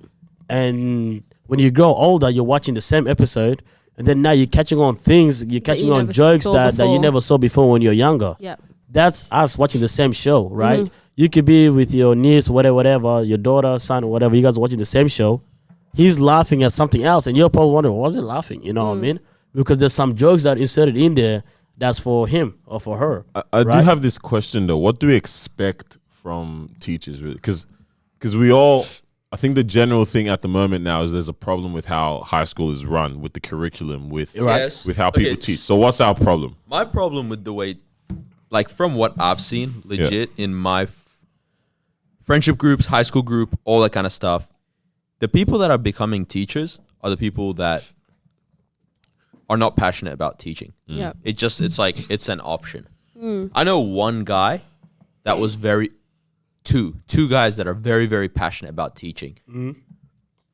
And when you grow older, you're watching the same episode, and then now you're catching on things, you're catching you on never jokes saw that you before. never saw before when you're younger. Yeah. That's us watching the same show, right? Mm-hmm. You could be with your niece, whatever, your daughter, son, whatever. You guys are watching the same show, he's laughing at something else, and you're probably wondering, was he laughing? You know what I mean? Because there's some jokes that inserted in there that's for him or for her. I do right? have this question though. What do we expect from teachers? Really? Because we all, I think the general thing at the moment now is there's a problem with how high school is run, with the curriculum, with Yes. with how people Okay, teach. So what's our problem? My problem with the way, like from what I've seen, legit in my friendship groups, high school group, all that kind of stuff, the people that are becoming teachers are the people that are not passionate about teaching. Yep. It's like it's an option. I know one guy that was two guys that are very, very passionate about teaching,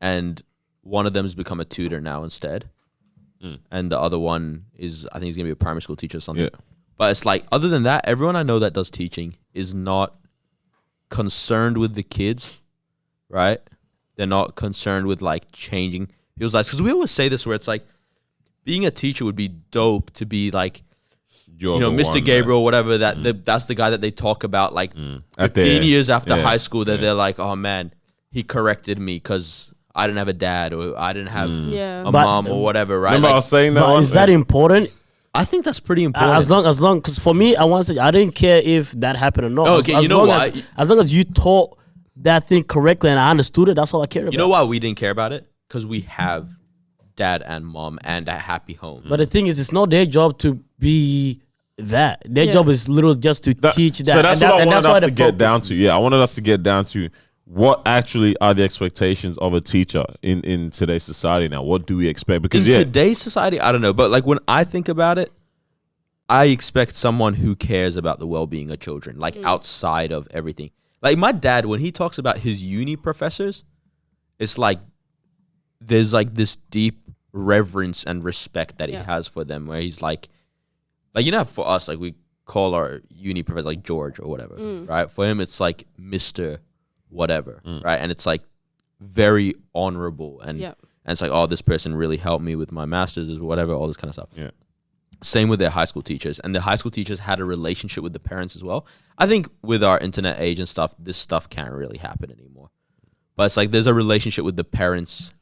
and one of them has become a tutor now instead, and the other one is, I think he's gonna be a primary school teacher or something. Yeah. But it's like, other than that, everyone I know that does teaching is not concerned with the kids, right? They're not concerned with like changing people's lives, because we always say this where it's like, being a teacher would be dope to be like, You're you know, the Mr. one Gabriel, whatever. That's the guy that they talk about, like 15 years after high school. That they're like, oh man, he corrected me because I didn't have a dad or I didn't have Yeah. a But- mom or whatever, right? Remember I Like, was saying that But one? is that important? I think that's pretty important. As long, because for me, I didn't care if that happened or not. Oh, As- okay, as you know long why? as long as you taught that thing correctly and I understood it, that's all I care about. You know why we didn't care about it? Because we have dad and mom and a happy home. But the thing is, it's not their job to be that. Their Yeah. job is literally just to teach that. So that's and what I and wanted why us the to get focus- down to. Yeah, I wanted us to get down to what actually are the expectations of a teacher in today's society now. What do we expect? Because in today's society, I don't know, but like when I think about it, I expect someone who cares about the well-being of children, like outside of everything. Like my dad, when he talks about his uni professors, it's like there's like this deep reverence and respect that he has for them, where he's like you know, for us, like we call our uni professor like George or whatever, right? For him, it's like Mr. whatever, right? And it's like very honorable, and Yep. and it's like, oh, this person really helped me with my master's or whatever, all this kind of stuff. Yeah. Same with their high school teachers, and the high school teachers had a relationship with the parents as well. I think with our internet age and stuff, this stuff can't really happen anymore. But it's like there's a relationship with the parents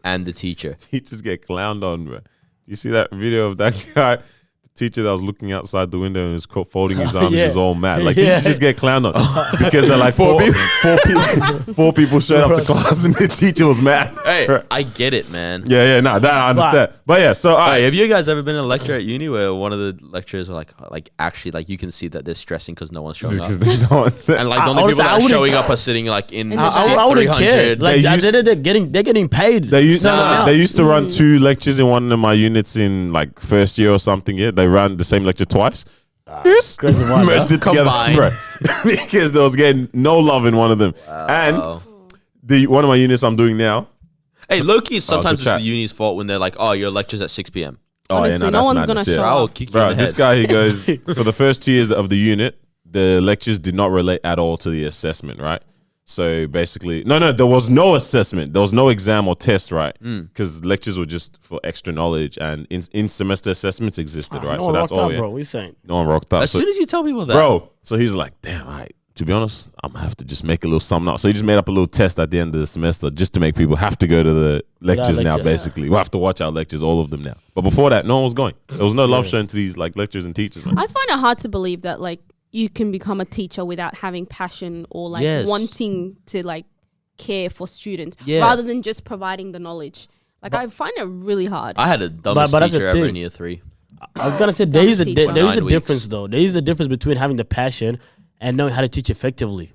and the teacher. teachers get clowned on, bro. You see that video of that guy, the teacher that was looking outside the window and was folding his arms, Yeah. he was all mad. Like Yeah. teachers just get clowned on because they're like four people showed up to class and the teacher was mad. Hey, I get it, man. Yeah, nah, that I understand. But yeah, so all Hey, right. have you guys ever been in a lecture at uni where one of the lecturers are like actually like you can see that they're stressing because no one's showing up, Because they don't understand. and like the I- only honestly, people I that are wouldn't- showing up are sitting like in In the I, seat I wouldn't care. 300. Like They used- they're getting paid. They used, Nah. they used to run 2 lectures in one of my units in like first year or something. Yeah, they ran the same lecture twice. Yes. crazy one, Merged it together, Combined. bro. Because they was getting no love in one of them. And the one of my units I'm doing now. Hey, low-key, sometimes good it's chat. the uni's fault when they're like, oh, your lecture's at 6 p.m. Honestly, no that's one's madness, gonna yeah. show I'll up. kick you in Bro, the this head. guy, he goes, for the first 2 years of the unit, the lectures did not relate at all to the assessment, right? So basically, no, there was no assessment. There was no exam or test, right? Because lectures were just for extra knowledge, and in semester assessments existed, right? No So one that's rocked all. up, Yeah. bro. What you saying? No one rocked up. As So, soon as you tell people that, bro, so he's like, damn, all right. To be honest, I'm gonna have to just make a little something up. So he just made up a little test at the end of the semester just to make people have to go to the lectures now, lecture. basically. We'll have to watch our lectures, all of them now. But before that, no one was going. There was no love shown to these like lectures and teachers, man. I find it hard to believe that like you can become a teacher without having passion or like Yes. wanting to like care for students Yeah. rather than just providing the knowledge. Like I find it really hard. I had a dumbest but that's the teacher ever thing. in year 3. I was gonna say there is a Dumb teacher. there is a 9 weeks. difference though. There is a difference between having the passion and knowing how to teach effectively.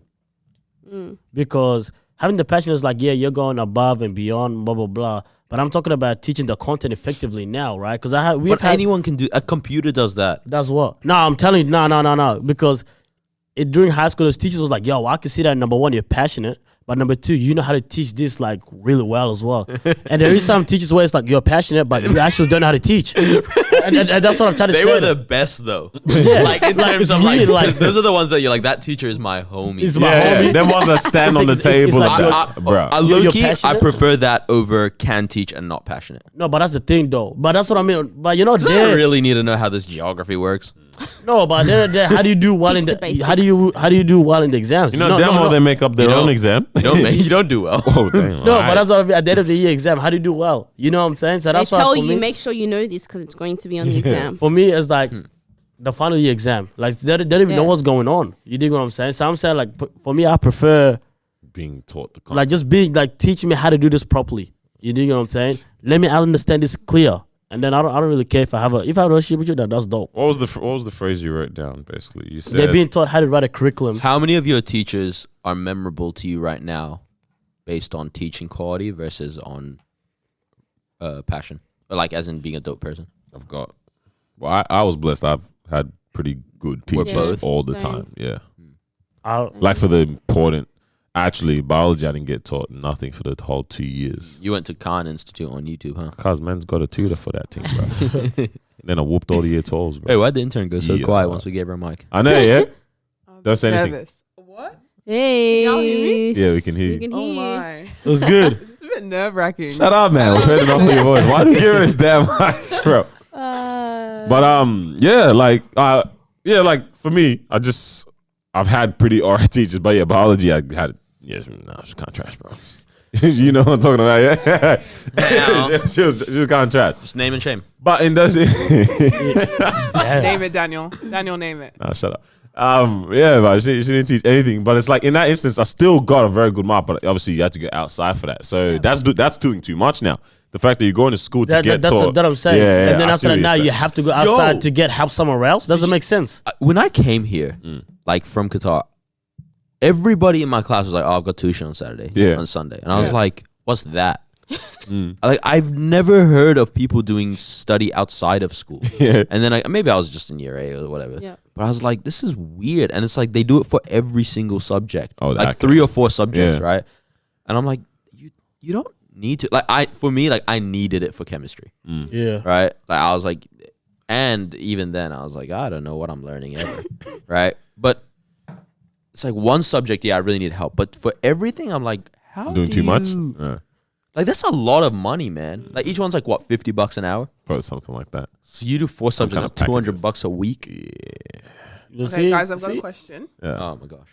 Because having the passion is like, yeah, you're going above and beyond, blah blah blah. But I'm talking about teaching the content effectively now, right? Because we've But had anyone can do. A computer does that. that's what. No, I'm telling you, no. Because during high school, those teachers was like, yo, I can see that number one, you're passionate. But number two, you know how to teach this like really well as well. And there is some teachers where it's like you're passionate, but you actually don't know how to teach. and that's what I'm trying to They say. were the best though. Yeah. Like in Like, terms it's of like, really like- 'cause those are the ones that you're like, that teacher is my homie. It's my Yeah, homie. them ones that stand It's on like- the it's table like like you're- that, bro. I You're low-key, I passionate? prefer that over can teach and not passionate. No, but that's the thing though. But that's what I mean. But you know, I really need to know how this geography works. No, but then how do you do well in Teach the? the How do you do well in the exams? You know, no, damn well they make up their You own don't- exam. You don't do well. Oh, damn. No, Alright. but that's what I mean. At the end of the year exam, how do you do well? You know what I'm saying? So They that's why tell for you, me, make sure you know this because it's going to be on the exam. for me, it's like the final year exam. Like they don't even know Yeah. what's going on. You dig what I'm saying? So I'm saying like for me, I prefer being taught the concept. like just being like teaching me how to do this properly. You dig what I'm saying? Let me understand this clear, and then I don't really care if I have a relationship with you. That's dope. What was the phrase you wrote down? Basically, you They're said being taught how to write a curriculum. How many of your teachers are memorable to you right now, based on teaching quality versus on passion, or like as in being a dope person? I've got. Well, I was blessed. I've had pretty good teachers both. all the Same. time. Yeah, I- like for the important. Actually, biology I didn't get taught nothing for the whole 2 years. You went to Khan Institute on YouTube, huh? Cause man's got a tutor for that thing, bro. Then I whooped all the year 12s, bro. Hey, why'd the intern go so Yeah. quiet once we gave her a mic? I know, yeah. I'm Don't say anything. nervous. What? Hey, Y'all hear me? Yeah, we can hear We you. can Oh hear you. my. It was good. It's a bit nerve wracking. Shut up, man. We're turning off your voice. Why do you give this damn mic, bro? But yeah, like for me, I've had pretty alright teachers, but yeah, biology I had it's kind of trash, bro. You know what I'm talking about, yeah. Damn. she was kind of trash, Just name and shame. but in that, Yeah. Name it, Daniel. Daniel, name it. nah, shut up. Yeah, but she didn't teach anything. But it's like in that instance, I still got a very good mark, but obviously you had to go outside for that. So that's doing too much now. The fact that you're going to school to get That's taught. what I'm saying. Yeah, And then I after see that, what now you're you saying. have to go outside Yo. to get help somewhere else. Doesn't make sense. When I came here, like from Qatar, everybody in my class was like, "Oh, I've got tuition on Saturday, Yeah. on Sunday," and I was Yeah. like, "What's that?" Like I've never heard of people doing study outside of school. Yeah. And then maybe I was just in year 8 or whatever. Yeah. But I was like, this is weird, and it's like they do it for every single subject, Oh, like that 3 or 4 subjects, Yeah. right? And I'm like, you don't need to. Like I needed it for chemistry, Yeah. right? Like I was like, and even then I was like, I don't know what I'm learning ever, right? But it's like one subject, yeah, I really need help. But for everything, I'm like, how Doing do too much. you- Yeah, Like that's a lot of money, man. Like each one's like what, $50 an hour. probably something like that. So you do 4 subjects, kind of that's packages. $200 a week. You Okay, see? guys, I've got See? a question. Yeah. Oh my gosh.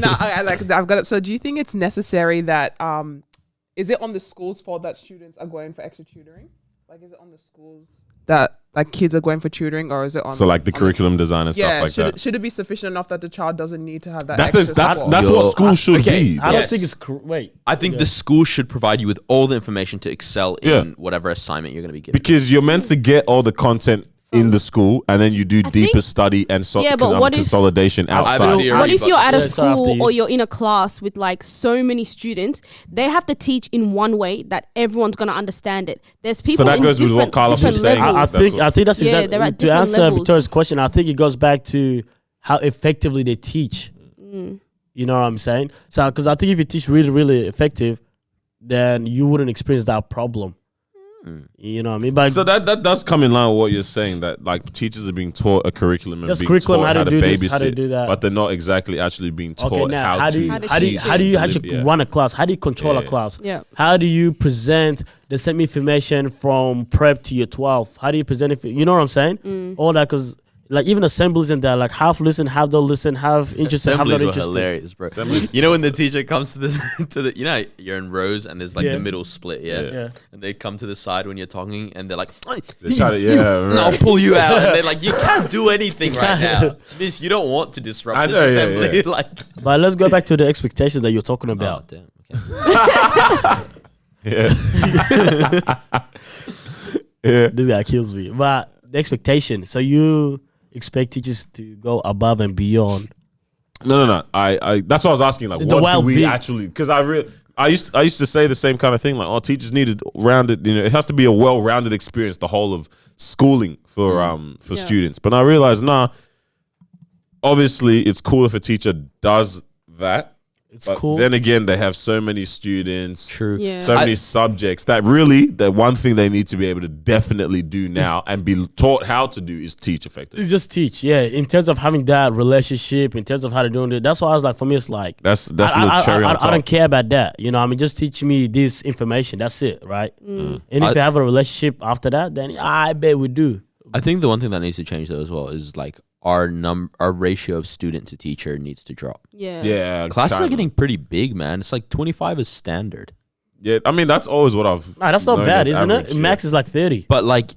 No, I've got it. So, do you think it's necessary that is it on the school's fault that students are going for extra tutoring? Like, is it on the schools that like kids are going for tutoring, or is it on? So like the on curriculum design and Yeah, stuff like should that. should it be sufficient enough that the child doesn't need to have that? That's extra that's support? that's Yo, what school should okay, be. I don't Yes. think it's wait. I think the school should provide you with all the information to excel in Yeah. whatever assignment you're going to be given. Because you're meant to get all the content in the school, and then you do deeper think- study and Yeah, but what if- consolidation I have a outside. theory. What if you're at a Yeah, so after school you- or you're in a class with like so many students? They have to teach in one way that everyone's gonna understand it. There's people that in goes with what different, Carlos was different saying. levels. I think that's Yeah, exactly they're at to different answer levels. Victoria's question. I think it goes back to how effectively they teach. You know what I'm saying? So, because I think if you teach really, really effective, then you wouldn't experience that problem. You know what I mean? But So that does come in line with what you're saying, that like teachers are being taught a curriculum and Just being curriculum, taught how how to to do this, how to babysit, do that. but they're not exactly actually being taught okay, now how to how do you actually Yeah. run a class? How do you control a Yeah. class? Yeah. How do you present the same information from prep to year 12? How do you present it? You know what I'm saying? All that, because like even assemblies and that, like half listen, half don't listen, half interested, half Assemblies not were interested. hilarious, bro. Assemblies- You know when the teacher comes to this, to the, you know, you're in rows and there's like Yeah. the middle split, yeah? Yeah. And they come to the side when you're talking and they're like, They try to, yeah, and I'll right. pull you out. And they're like, you can't do anything right now. Miss, you don't want to disrupt I this know, yeah, assembly. yeah. Like, But let's go back to the expectations that you're talking oh, about. damn. Okay. Yeah. This guy kills me. But the expectation. So you expect teachers to go above and beyond. No. I that's what I was asking. Like, The what do wild we beat. actually? Because I used to say the same kind of thing. Like, oh, teachers needed rounded. You know, it has to be a well-rounded experience. The whole of schooling for Yeah. students. But I realized, obviously, it's cool if a teacher does that. It's But cool. then again, they have so many students, True. Yeah. so many subjects that really the one thing they need to be able to definitely do now and be taught how to do is teach effectively. It's just teach, yeah. In terms of having that relationship, in terms of how to do it, that's why I was like, for me, it's like That's I, the cherry on I top. don't care about that. You know, I mean, just teach me this information. That's it, right? And if you have a relationship after that, then I bet we do. I think the one thing that needs to change though as well is like our ratio of student to teacher needs to drop. Yeah. Yeah, Classes are kinda. getting pretty big, man. It's like 25 is standard. Yeah, I mean that's always what I've. Nah, that's not known bad, as isn't average, it? Max is like 30. But like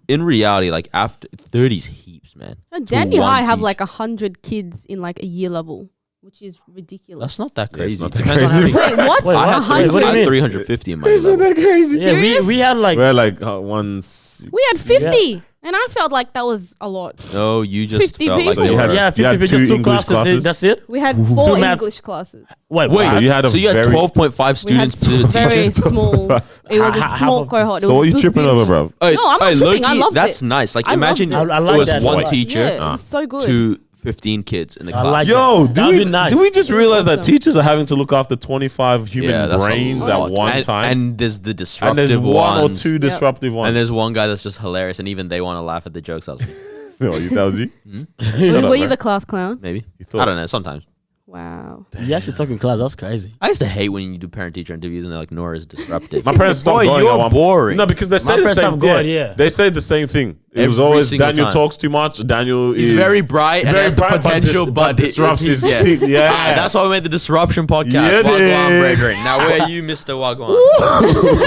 in reality, like after 30's heaps, man. Dandy one High have teacher. like 100 kids in like a year level, which is ridiculous. That's not that Yeah, it's crazy. not that Depends on crazy. how many- Wait, what? Wait, I had, what? 100? What do you mean? 350 in my level. that crazy? Yeah, we had like We're like once. We had 50, and I felt like that was a lot. No, you just 50 felt like people. you You had- were. yeah, 50 had people, two just 2 English classes. classes? That's it. We had Two 4 maths. English classes. Wait, Wait, So you had a so you had very- 12.5 We had students to the very teacher. small. It was a Half small of- cohort. It So was what are you big, tripping big. over, bro? Hey, No, I'm not hey, tripping. I low-key, loved that's it. nice. Like I loved imagine it. I like it was that. one Like- teacher Yeah, it was so good. to 15 kids in the I class. like Yo, that. do That'd we be nice. do we just realize that Awesome. teachers are having to look after 25 human that's a brains lot. at one and, time? And there's the And disruptive there's one or ones. two disruptive ones. And there's one guy that's just hilarious, and even they want to laugh at the jokes. That was me. No, that was you. Were up, you man. the class clown? Maybe. thought- I don't know. Sometimes. Wow. You actually talking class. That's crazy. I used to hate when you do parent-teacher interviews and they're like, Nora is disruptive. My parents stopped Boy, going. you're at one- boring. No, because they say My the parents same. stopped going, yeah. They say the same thing. It was Every always single Daniel time. talks too much. Daniel He's is very bright and very has the bright, but potential, but it- disrupts his yeah. team. Yeah, Ah, that's why we made the Disruption podcast. Yeah, Wagwan dude. Brethren. Now, where are you, Mr. Wagwan?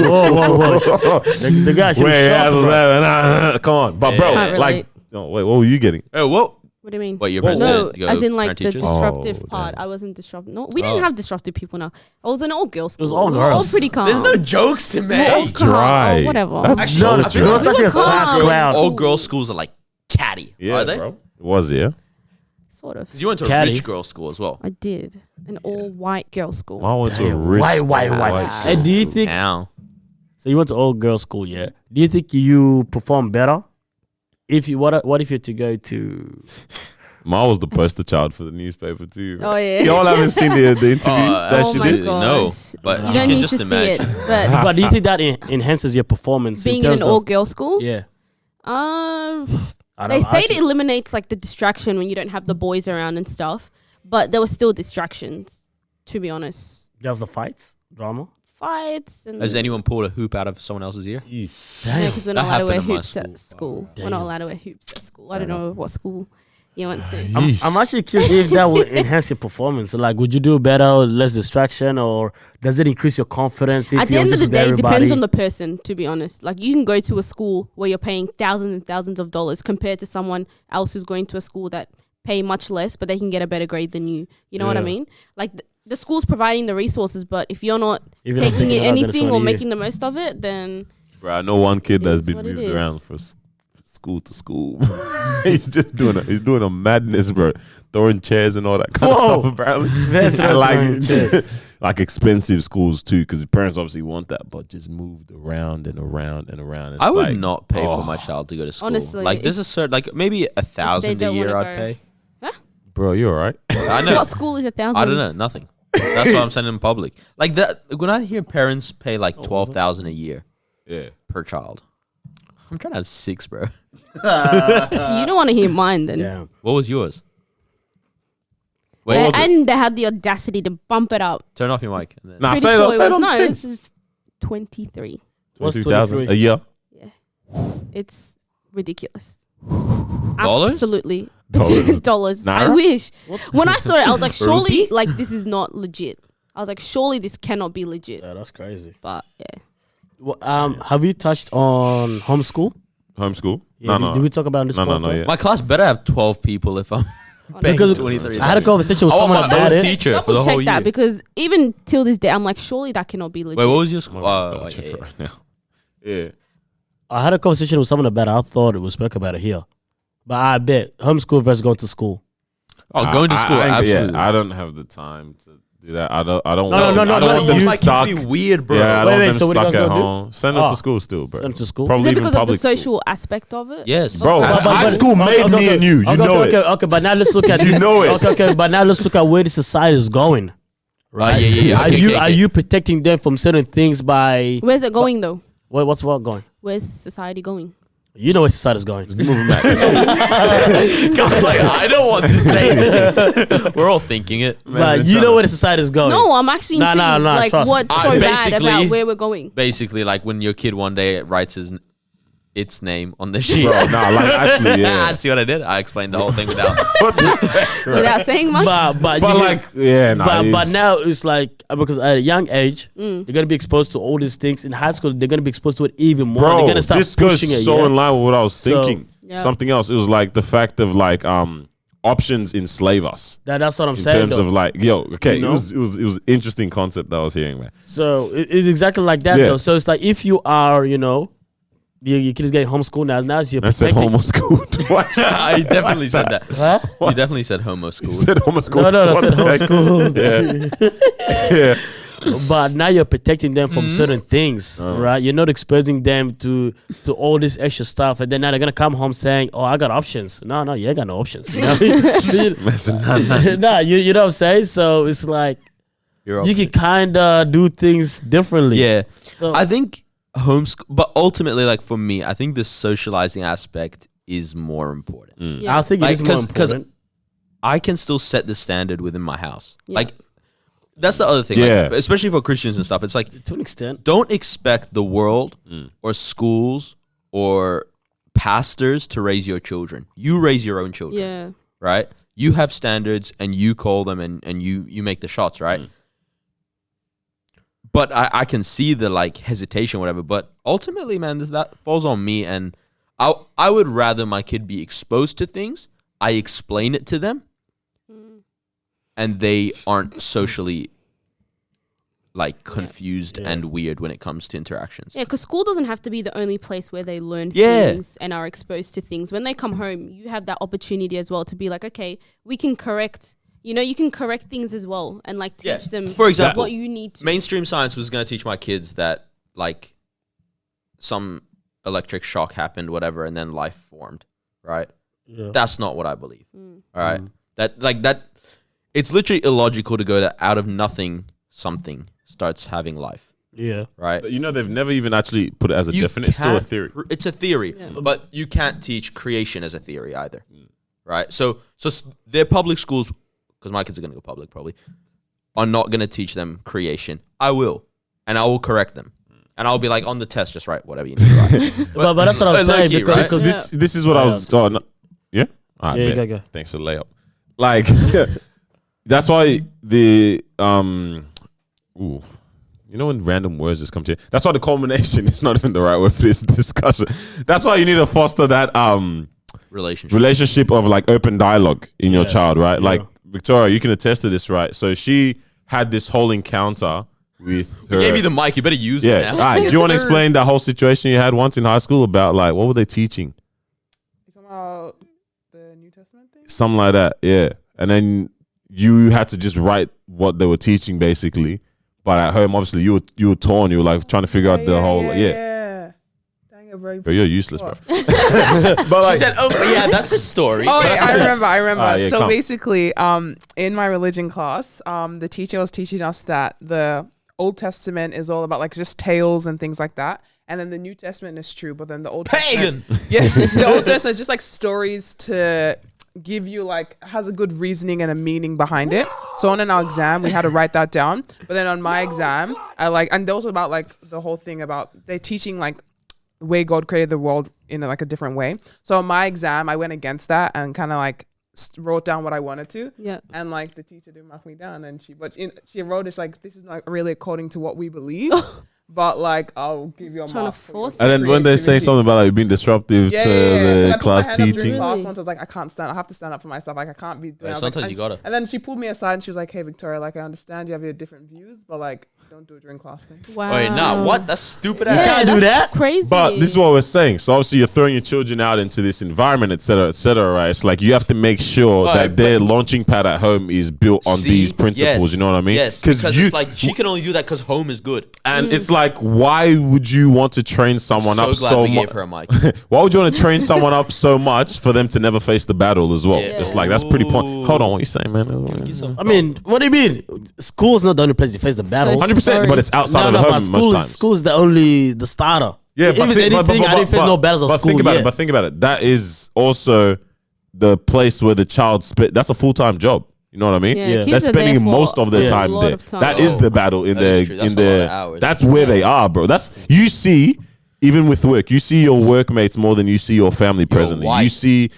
Whoa. the guy should Wait, have that's shot, bro. come on, but bro, Can't like, relate. no, wait, what were you getting? Oh, whoa. What do you mean? What, your Whoa, parents No, didn't go as in like the parent-teachers? disruptive Oh, part. damn. I wasn't disruptive. No, we Oh. didn't have disruptive people now. I was an all-girls school. was all We were girls. pretty calm. There's no jokes to make. That's dry. whatever. That's Actually, so I dry. feel You're like such a Look, class calm. clown. all girls schools are like catty, Yeah, are they? bro. It was, yeah. Sort of. Because you went to a Catty. rich girls school as well. I did. An all-white girls school. I went to a Damn, rich. why? Hey, do you think? Now, So you went to all girls school, yeah? Do you think you perform better if you what if you had to go to? Ma was the poster child for the newspaper too. Oh, yeah. Y'all haven't seen the interview that oh she my did. No, gosh. but You you don't can need just to see it. imagine. But But do you think that enhances your performance? being in terms an of- all-girls school, yeah. um, I they don't know. say I it see- eliminates like the distraction when you don't have the boys around and stuff. But there were still distractions, to be honest. There's the fights, drama. Fights and Has anyone pulled a hoop out of someone else's ear? yeah, because we're That not allowed to wear happened in my hoops at school. We're not Damn. allowed to wear hoops at school. I don't know what school you went to. I'm actually curious if that would enhance your performance. Like, would you do better, less distraction, or does it increase your confidence? If At the you're end of just the with day, it depends everybody? on the person, to be honest. Like, you can go to a school where you're paying thousands and thousands of dollars compared to someone else who's going to a school that pay much less, but they can get a better grade than you. You know what I Yeah. mean? Like, the school's providing the resources, but if you're not If you're not taking taking it it out, then it's anything on or you. making the most of it, then Bro, I know one kid It that's is been what it moved is. around from school to school. He's just doing a madness, bro. Throwing chairs and all that kind Whoa. of stuff. Apparently, That's And not like throwing chairs. like expensive schools too, because the parents obviously want that, but just moved around and around and around. It's I would like, not pay oh, for my child to go to school. Honestly, like there's a certain, like maybe 1,000 a don't year wanna I'd go. pay. bro. You all right? I know. what school is 1,000? I don't know. Nothing. That's why I'm saying in public. Like that. When I hear parents pay like 12,000 a year Yeah. per child, I'm trying to have 6, bro. You don't want to hear mine then. Yeah. What was yours? Wait, And they had the audacity to bump it up. turn off your mic. And then. Nah, Pretty say sure that. it Say it was, on no, the tin. this is 23. What's 22,000 a 23? year. It's ridiculous. Dollars? Absolutely. Dollars. Dollars. I Naira? wish. When I saw it, I was like, surely, Rupee? like, this is not legit. I was like, surely this cannot be legit. Yeah, that's crazy. But yeah. Well, have you touched on homeschool? Homeschool? Yeah, No. Did we talk about in this No, podcast? yeah. My class better have 12 people if I'm paying Because 23. I had a conversation with I want someone my about own it. teacher for the Double whole check year. that because even till this day, I'm like, surely that cannot be legit. Wait, what was your school? Double check it right now. Yeah. I had a conversation with someone about it. I thought we spoke about it here. But I bet homeschool versus going to school. Oh, going to school, absolutely. Yeah, I don't have the time to do that. I don't No, want no, I don't not want them you. my stuck. kids be weird, bro. Yeah, I don't Wait, want them so what are you stuck guys at gonna do? home. Send them Oh. to school still, bro. Send them to school? Probably Is it even because of the public school. social aspect of it? Yes. Bro, But- high school made me and you. You know it. Okay, but now let's look at You this. know it. Okay, but now let's look at where the society is going. Right? yeah. Are Okay, you okay, are okay. you protecting them from certain things by Where's it going though? what's what going? Where's society going? You know where society is going. I was like, I don't want to say this. We're all thinking it. But you know where the society is going. No, I'm actually Nah, intrigued. nah, like, trust. what's so bad basically- about where we're going? Basically, like when your kid one day writes his its name on the sheet. Bro, nah, like actually, yeah. See what I did? I explained the whole thing without. Without saying much. But But you- like, yeah, nah, but now it's like because at a young age they're gonna be exposed to all these things. In high school they're gonna be exposed to it even more. They're bro, gonna start this goes pushing it. so Yeah? in line with what I was So- thinking. Yeah. Something else. It was like the fact of like options enslave us That's what I'm in saying. terms though. of like, yo, okay, You know? it was interesting concept that I was hearing, man. So it's exactly like that Yeah. though. So it's like if you are, your kid is getting homeschooled now you're I said protecting. homoschooled. What? I definitely said that. Huh? You definitely said homo school. You said homoschooled. No, I What said the heck? homeschooled. Yeah. But now you're protecting them from Mm-hmm. certain things, right? You're not exposing them to all this extra stuff, and then now they're gonna come home saying, "Oh, I got options." No, you ain't got no options. You know? Nah, you know what I'm saying? So it's like you can kind of do things differently. Yeah. So I think homeschool, but ultimately, like for me, I think the socializing aspect is more important. Yeah. I think Like, it is more 'cause important. I can still set the standard within my house. Yeah. Like, that's the other thing. Yeah. Like, especially for Christians and stuff. It's like, To an extent. don't expect the world or schools or pastors to raise your children. You raise your own children, Yeah. right? You have standards and you call them and you make the shots, right? But I can see the like hesitation, whatever. But ultimately, man, that falls on me. And I would rather my kid be exposed to things. I explain it to them, and they aren't socially like confused and weird when it comes to interactions. Yeah, because school doesn't have to be the only place where they learn Yeah. things and are exposed to things. When they come home, you have that opportunity as well to be like, okay, we can correct. You can correct things as well and like teach Yeah. them. For example, what you need to. Mainstream science was going to teach my kids that like some electric shock happened, whatever, and then life formed, right? Yeah. That's not what I believe. All right, that it's literally illogical to go that out of nothing something starts having life, Yeah. right? But they've never even actually put it as a definite. It's still a can't theory. It's a theory, but you can't teach creation as a theory either, right? So their public schools, because my kids are going to go public probably, are not going to teach them creation. I will, and I will correct them, and I'll be like on the test, just write whatever you need to write. But that's what I'm saying low-key, because right? This is what I was. Oh, no. Yeah. All right, Yeah, bet. go. Thanks for the layup. Like that's why the ooh, when random words just come to you. That's why the culmination is not even the right word for this discussion. That's why you need to foster that relationship of like open dialogue in your child, right? Yeah. Like Victoria, you can attest to this, right? So she had this whole encounter with her. I gave you the mic. You better use it yeah. now. All right. Do you want to explain that whole situation you had once in high school about like what were they teaching? You talking about the New Testament thing? Something like that, yeah. And then you had to just write what they were teaching, basically. But at home, obviously, you were torn. You were like trying to figure out the whole, Yeah. Dang it, bro. But you're useless, bro. What? But She like, said, "Oh, yeah, that's a story." Oh, yeah, I remember. Yeah, So come. basically, in my religion class, the teacher was teaching us that the Old Testament is all about like just tales and things like that. And then the New Testament is true, but then the Old Pagan. Testament, yeah, the Old Testament is just like stories to give you like has a good reasoning and a meaning behind it. So on our exam, we had to write that down. But then on my exam, and also about like the whole thing about they're teaching like the way God created the world in like a different way. So on my exam, I went against that and kind of like wrote down what I wanted to. Yeah. And like the teacher didn't mark me down, and she wrote it's like this is not really according to what we believe, but like I'll give you a Trying to mark. for your force and then when they say creativity. something about like being disruptive Yeah, to yeah, yeah. the I put class my hand up during teaching, class Really? once. I was like, I can't stand. I have to stand up for myself. Like I can't be. Doing I was like- sometimes and you gotta. And then she pulled me aside and she was like, "Hey, Victoria, like I understand you have your different views, but like don't do it during class." Things. Wow. Wait, nah, what? That's stupid. Yeah, ass. can't do that's that. Crazy. But this is what we're saying. So obviously you're throwing your children out into this environment, et cetera, right? It's like you have to make sure Right, that their launching pad at home is built on See? these principles. Yes. You know what I mean? Yes, because it's like she can only do that because home is good. and it's like, why would you want to train someone So up glad so we much? gave her a mic. Why would you want to train someone up so much for them to never face the battle as well? Yeah. It's like that's pretty point. Ooh. Hold on, what you saying, man? I mean, what do you mean? School's not the only place you face the battle. 100%, Sorry. but it's outside of the but home school, most times. school's the starter. Yeah, if it's anything, I didn't face no battles at but school. think about yet. it. But think about it. That is also the place where the child that's a full time job. You know what I mean? Yeah, Yeah. kids They're are spending there for most of their Yeah. time a lot there. of time. That is the battle in That is their true. That's in a lot of their. hours. That's where they are, bro. That's you see. even with work, you see your workmates more than you see your family presently. wife. You see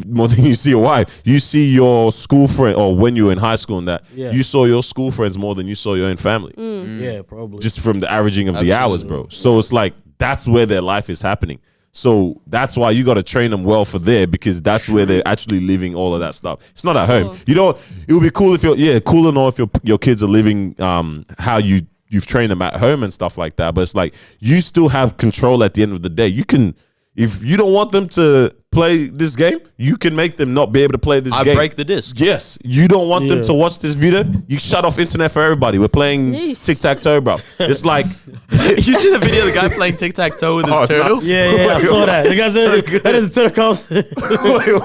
more than you see your wife. You see your school friend, or when you were in high school and that, Yeah. you saw your school friends more than you saw your own family. Yeah, probably. Just from the averaging of the hours, bro. So it's like that's where their life is happening. So that's why you got to train them well for there, because that's where they're actually living all of that stuff. It's not at home. You know, it would be cool if cool and all if your kids are living how you've trained them at home and stuff like that. But it's like you still have control at the end of the day. You can, if you don't want them to play this game, you can make them not be able to play this I game. break the disc. Yes, you don't want them Yeah. to watch this video. You shut off internet for everybody. We're playing Yeesh. tic-tac-toe, bro. It's like You see the video of the guy playing tic tac toe with his Oh, turtle? no. yeah, I saw that. The guy said that is the third comes. wait,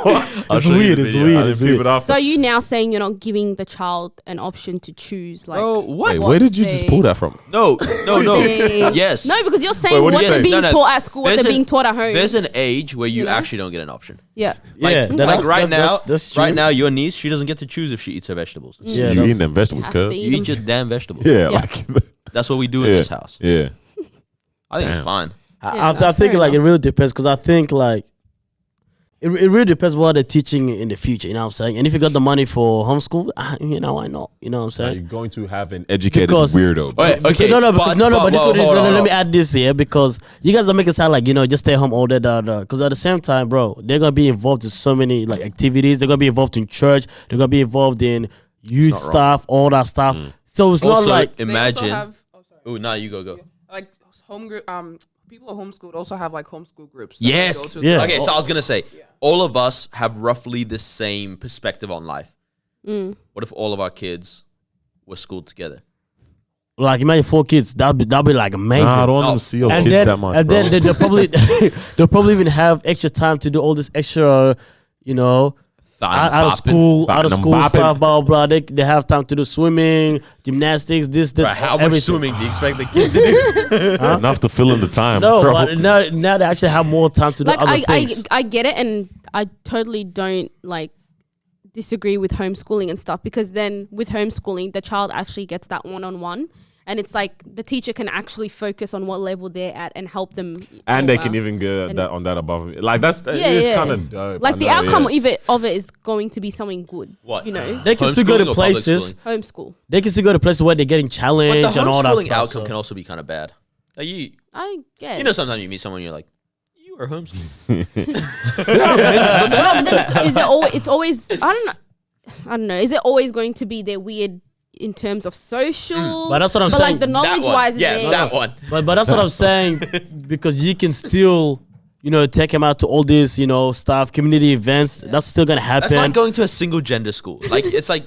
what? It's weird. It's weird. It's weird. So are you now saying you're not giving the child an option to choose? Like, Bro, what? Wait, where did you just they- pull that from? No. they- Yes. No, because you're saying Wait, what do you what's say? being No, no. taught at school, what There's they're an- being taught at home. There's an age where you know? actually don't get an option. Yeah. Like, Yeah, like right now, that's true. right now, your niece, she doesn't get to choose if she eats her vegetables. Yeah, you that's- eating them vegetables, Has to cuz? eat. You eat your damn vegetables. Yeah, Yeah. like That's what we do in yeah, this house. Yeah. I think it's Damn. fine. Yeah, I think fair like it enough. really depends, because I think like it really depends what they're teaching in the future. You know what I'm saying? And if you got the money for homeschool, you know, why not? You know what I'm So saying? you're going to have an educated Because- weirdo. bro. Wait, okay, no, because, but- no, but this well, what it is. hold No, on, let hold me on. add this here, because you guys are making it sound like, you know, just stay home all day, because at the same time, bro, they're gonna be involved in so many like activities. They're gonna be involved in church. They're gonna be involved in youth not wrong. stuff, all that stuff. So it's not Also, like They also imagine. have- oh, sorry. Oh, no, you go. Like home group. People who are homeschooled also have like homeschool groups. that they Yes. go to. Yeah. Okay, so I was gonna say, all of us have roughly the same perspective on life. What if all of our kids were schooled together? imagine 4 kids. That'd be like amazing. Nah, I don't want No. them to see your and kids then, that much, and bro. then they'll probably they'll probably even have extra time to do all this extra, you know, out of school Bopping. stuff, blah blah. They have time to do swimming, gymnastics, this, that. Right, how much everything. swimming do you expect the kids to do? Enough to fill in the time, No, bro. but now they actually have more time to do Like other things. I get it, and I totally don't like disagree with homeschooling and stuff, because then with homeschooling the child actually gets that one-on-one, and it's like the teacher can actually focus on what level they're at and help them. And do they well. can even go And- that on that above it. Like that's Yeah, it's yeah. kind of dope. Like I the know, outcome yeah. of it is going to be something good. What? You know, They can still go Homeschooling to or public places. schooling? homeschool. They can still go to places where they're getting But the challenged and all that homeschooling stuff. outcome so. can also be kind of bad. Like I guess. you know, sometimes you meet someone, you're like, you are homeschooled. No, but then is it always? It's always. I don't know. Is it always going to be their weird in terms of social? But that's what I'm but saying. like the knowledge That one. wise, is Yeah, there. that one. But that's what I'm saying, because you can still, you know, take him out to all this, you know, stuff, community events. That's still gonna happen. That's like going to a single gender school. Like it's like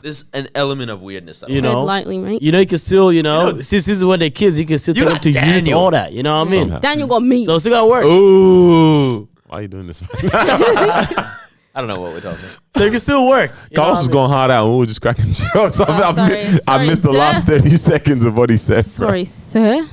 there's an element of weirdness. That's You Tread know, lightly, mate. you know, you can still, you know, You know- since this is when they're kids, you can still You take them got to youth, Daniel. all that. You know what I mean? Somehow. Daniel got me. So it's still gotta work. Ooh. Why are you doing this? I don't know what we're talking about. So it can still work. You know Carlos what was I mean? going hard out and we were just cracking jokes. I sorry, missed the sir. last 30 seconds of what he said. bro. Sorry, sir.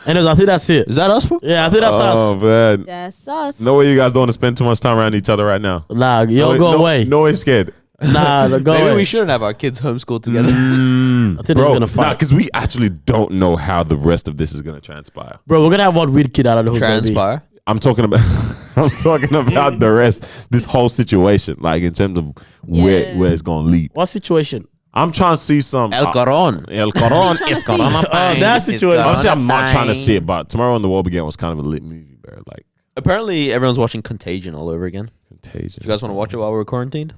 Anyways, I think that's it. Is that us for? Yeah, I think that's Oh us. man. That's us. No way you guys don't want to spend too much time around each other right now. Nah, yo, go away. No way scared. Nah, go Maybe away. we shouldn't have our kids homeschooled together. I think it's Bro, gonna fight. because we actually don't know how the rest of this is gonna transpire. Bro, we're gonna have one weird kid. I don't know who's gonna be. Transpire. I'm talking about the rest, this whole situation, like in terms of where Yeah. where it's gonna lead. What situation? I'm trying to see some El Coron. El Coron is Corona. Oh, that situation. Honestly, I'm not trying to see it, but Tomorrow on the World Began was kind of a lit movie, bro. Like Apparently, everyone's watching Contagion all over again. Contagion. You guys want to watch it while we're quarantined?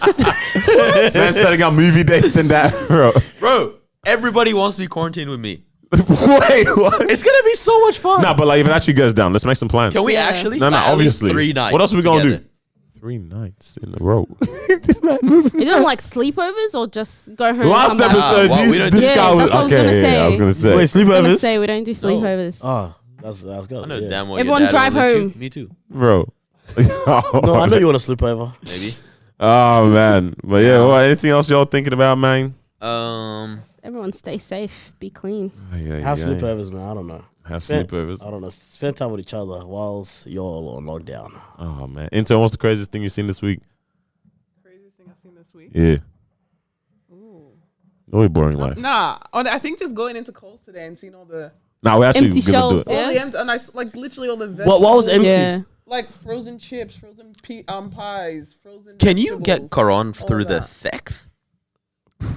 Man setting up movie dates and that, bro. Bro, everybody wants to be quarantined with me. Wait, what? It's gonna be so much fun. No, but like if it actually goes down, let's make some plans. Can we Yeah. actually? No, Like, at least obviously. 3 nights. What else are we gonna together. do? 3 nights in a row. Are you doing like sleepovers or just go home? Last come back? episode, well, we this, don't this do- guy Yeah, was that's what I was okay. gonna Yeah, I was say. gonna say. Wait, I was gonna sleepovers? say we don't do sleepovers. Oh, that's good. I know yeah. damn well Everyone your dad drive will let you. home. Me too. Bro. No, I know you want to sleep over. Maybe. Oh man, but yeah. Well, anything else y'all thinking about, man? Everyone stay safe, be clean. Have sleepovers, man. I don't know. Have Spend- sleepovers. I don't know. Spend time with each other whilst you're all on lockdown. Oh man, intern, what's the craziest thing you've seen this week? Craziest thing I've seen this week. Yeah. No boring life. Nah, I think just going into Coles today and seeing all the Nah, we actually Empty gonna do shelves, it. All the yeah. empty, and like literally all the vegetables. What was empty? Yeah. Like frozen chips, frozen pies, frozen. Can you get vegetables, Coron all through the that. thect?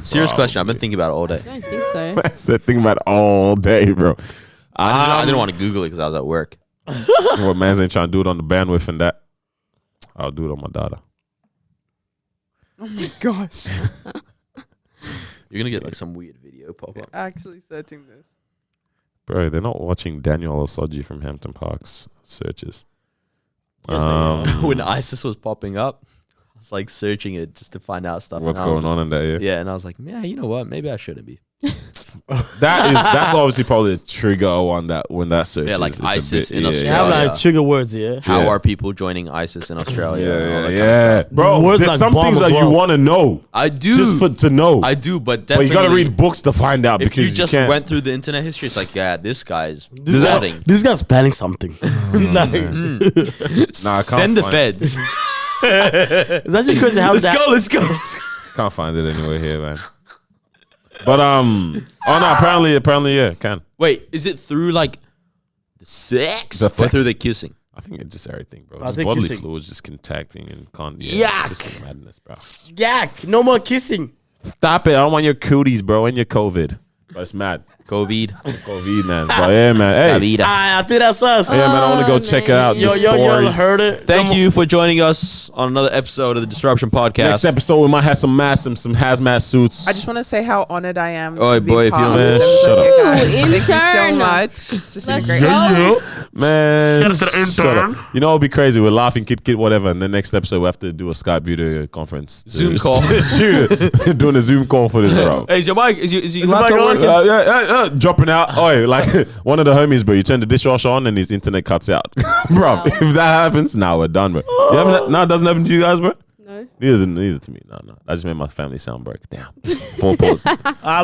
Serious question. I've been thinking about it all day. I don't think so. That's the thing about it all day, bro. I didn't want to Google it because I was at work. What man's ain't trying to do it on the bandwidth and that. I'll do it on my data. Oh my gosh! You're gonna get like some weird video pop up. Actually searching this. Bro, they're not watching Daniel Osoji from Hampton Park's searches. Yes, they are. When ISIS was popping up, I was like searching it just to find out stuff. What's and I was going on in that area? Yeah, and I was like, yeah, you know what? Maybe I shouldn't be. That's obviously probably a trigger one that when that search Yeah, like is, it's a ISIS bit- in yeah, They Australia. have Yeah. like trigger words, yeah. How Yeah. are people joining ISIS in Australia? and all Yeah, that yeah, kind of stuff. bro. Words There's like some bomb things as that you well. want to know I do. just to know. I do, but But definitely. you got to read books to find out If because you just can't. went through the internet history, it's like, yeah, this guy's This, plotting. this guy's planning something. Like, Nah, I can't Send the find- feds. it's actually crazy how that. Let's go. Can't find it anywhere here, man. But oh no, apparently, yeah, can. Wait, is it through like the sex The or sex. through the kissing? I think it's just everything, bro. I Just think bodily kissing. fluids just contacting and Yuck. just madness, bro. Yak, no more kissing. Stop it! I don't want your cooties, bro, and your COVID. But it's mad. COVID. COVID, man. But yeah, man. Hey, I think that's us. yeah, man. I want to go Oh, check it out. Yo, the yo, yo, stories. heard it. Thank you for joining us on another episode of the Disruption Podcast. Next episode, we might have some masks and some hazmat suits. I just want to say how honored I am Oi, to be boy, if part you- of Man, this shut episode, up. guys. Ooh, Thank you so intern. much. It's just been Let's great. go. Man, Shout out to the shut intern. up. You know, it'll be crazy. We're laughing, kid, whatever. And the next episode, we have to do a Skype video conference. Zoom call. Shoot. Doing a Zoom call for this, bro. Hey, is your mic? Is your the laptop mic on? working? Yeah, dropping out. Oh, like one of the homies, bro. You turn the dishwasher on and his internet cuts out, bro. If that happens, now we're done, bro. You haven't, no, it doesn't happen to you guys, bro. No. Neither to me. No. That just made my family sound broke. Damn. Four Bye-bye,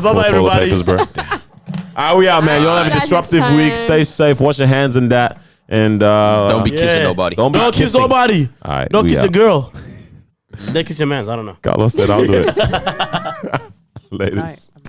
toilet everybody. papers, bro. Damn. We out, man. Y'all have a guys disruptive next week. time. Stay safe. Wash your hands and that. And Don't be Yeah. kissing nobody. don't be Don't kiss kissing. nobody. All right, Don't we kiss out. a girl. They kiss your mans. I don't know. Carlos said I'll do it. Latest. Night.